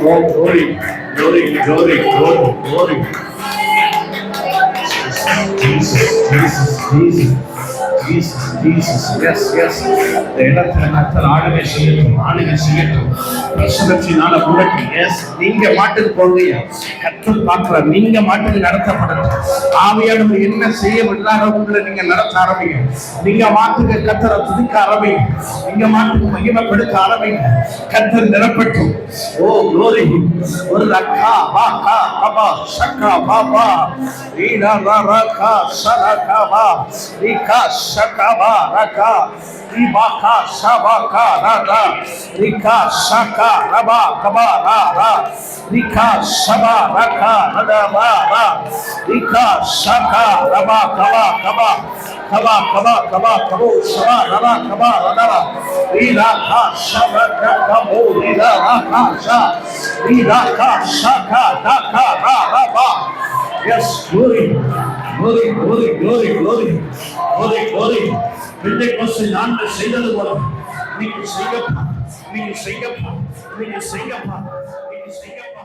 ஓ, glory. Jesus. Yes. இடத்துல கர்த்தர் ஆளுகை செய்யட்டும். பிரசனத்தினால முடக்கி. எஸ், நீங்க மாட்டுக்கு போங்க. கர்த்தர் பார்க்கிறார். நீங்க மாட்டுக்கு நடத்தப்படணும். ஆவியானவர் என்ன செய்ய விடுறாரோ உங்களை நீங்க நடத்த ஆரம்பிங்க. நீங்க மாட்டுக்கு கர்த்தரை துதிக்க ஆரம்பிங்க. நீங்க மாட்டுக்கு மகிமைப்படுத்த ஆரம்பிங்க. கர்த்தர் நிரப்பட்டும். ஓ, glory. ஒரு ரக்கா பாகா கபா சக்கா பாபா ஈடா ரக்கா சரகா பா ரிகா சகபா ரகா ரிபாகா சபகா ரகா ரிகா சகா ரபா கபா ரா ரிகா சபா ரகா ரபா ரா ரிகா சகா ரபா கபா கபோ சபா ரபா கபா ரபா ரிலா சபகா கபோ ரிலா ரகா சா ரிலா சகா ரகா ரபா. Yes, glory. பெந்தேகோஸ்தே நாட்கள் செய்தது போல நீங்க செய்ய நீங்க செய்யப்பா, நீங்க செய்யப்பா, நீங்க செய்யப்பா.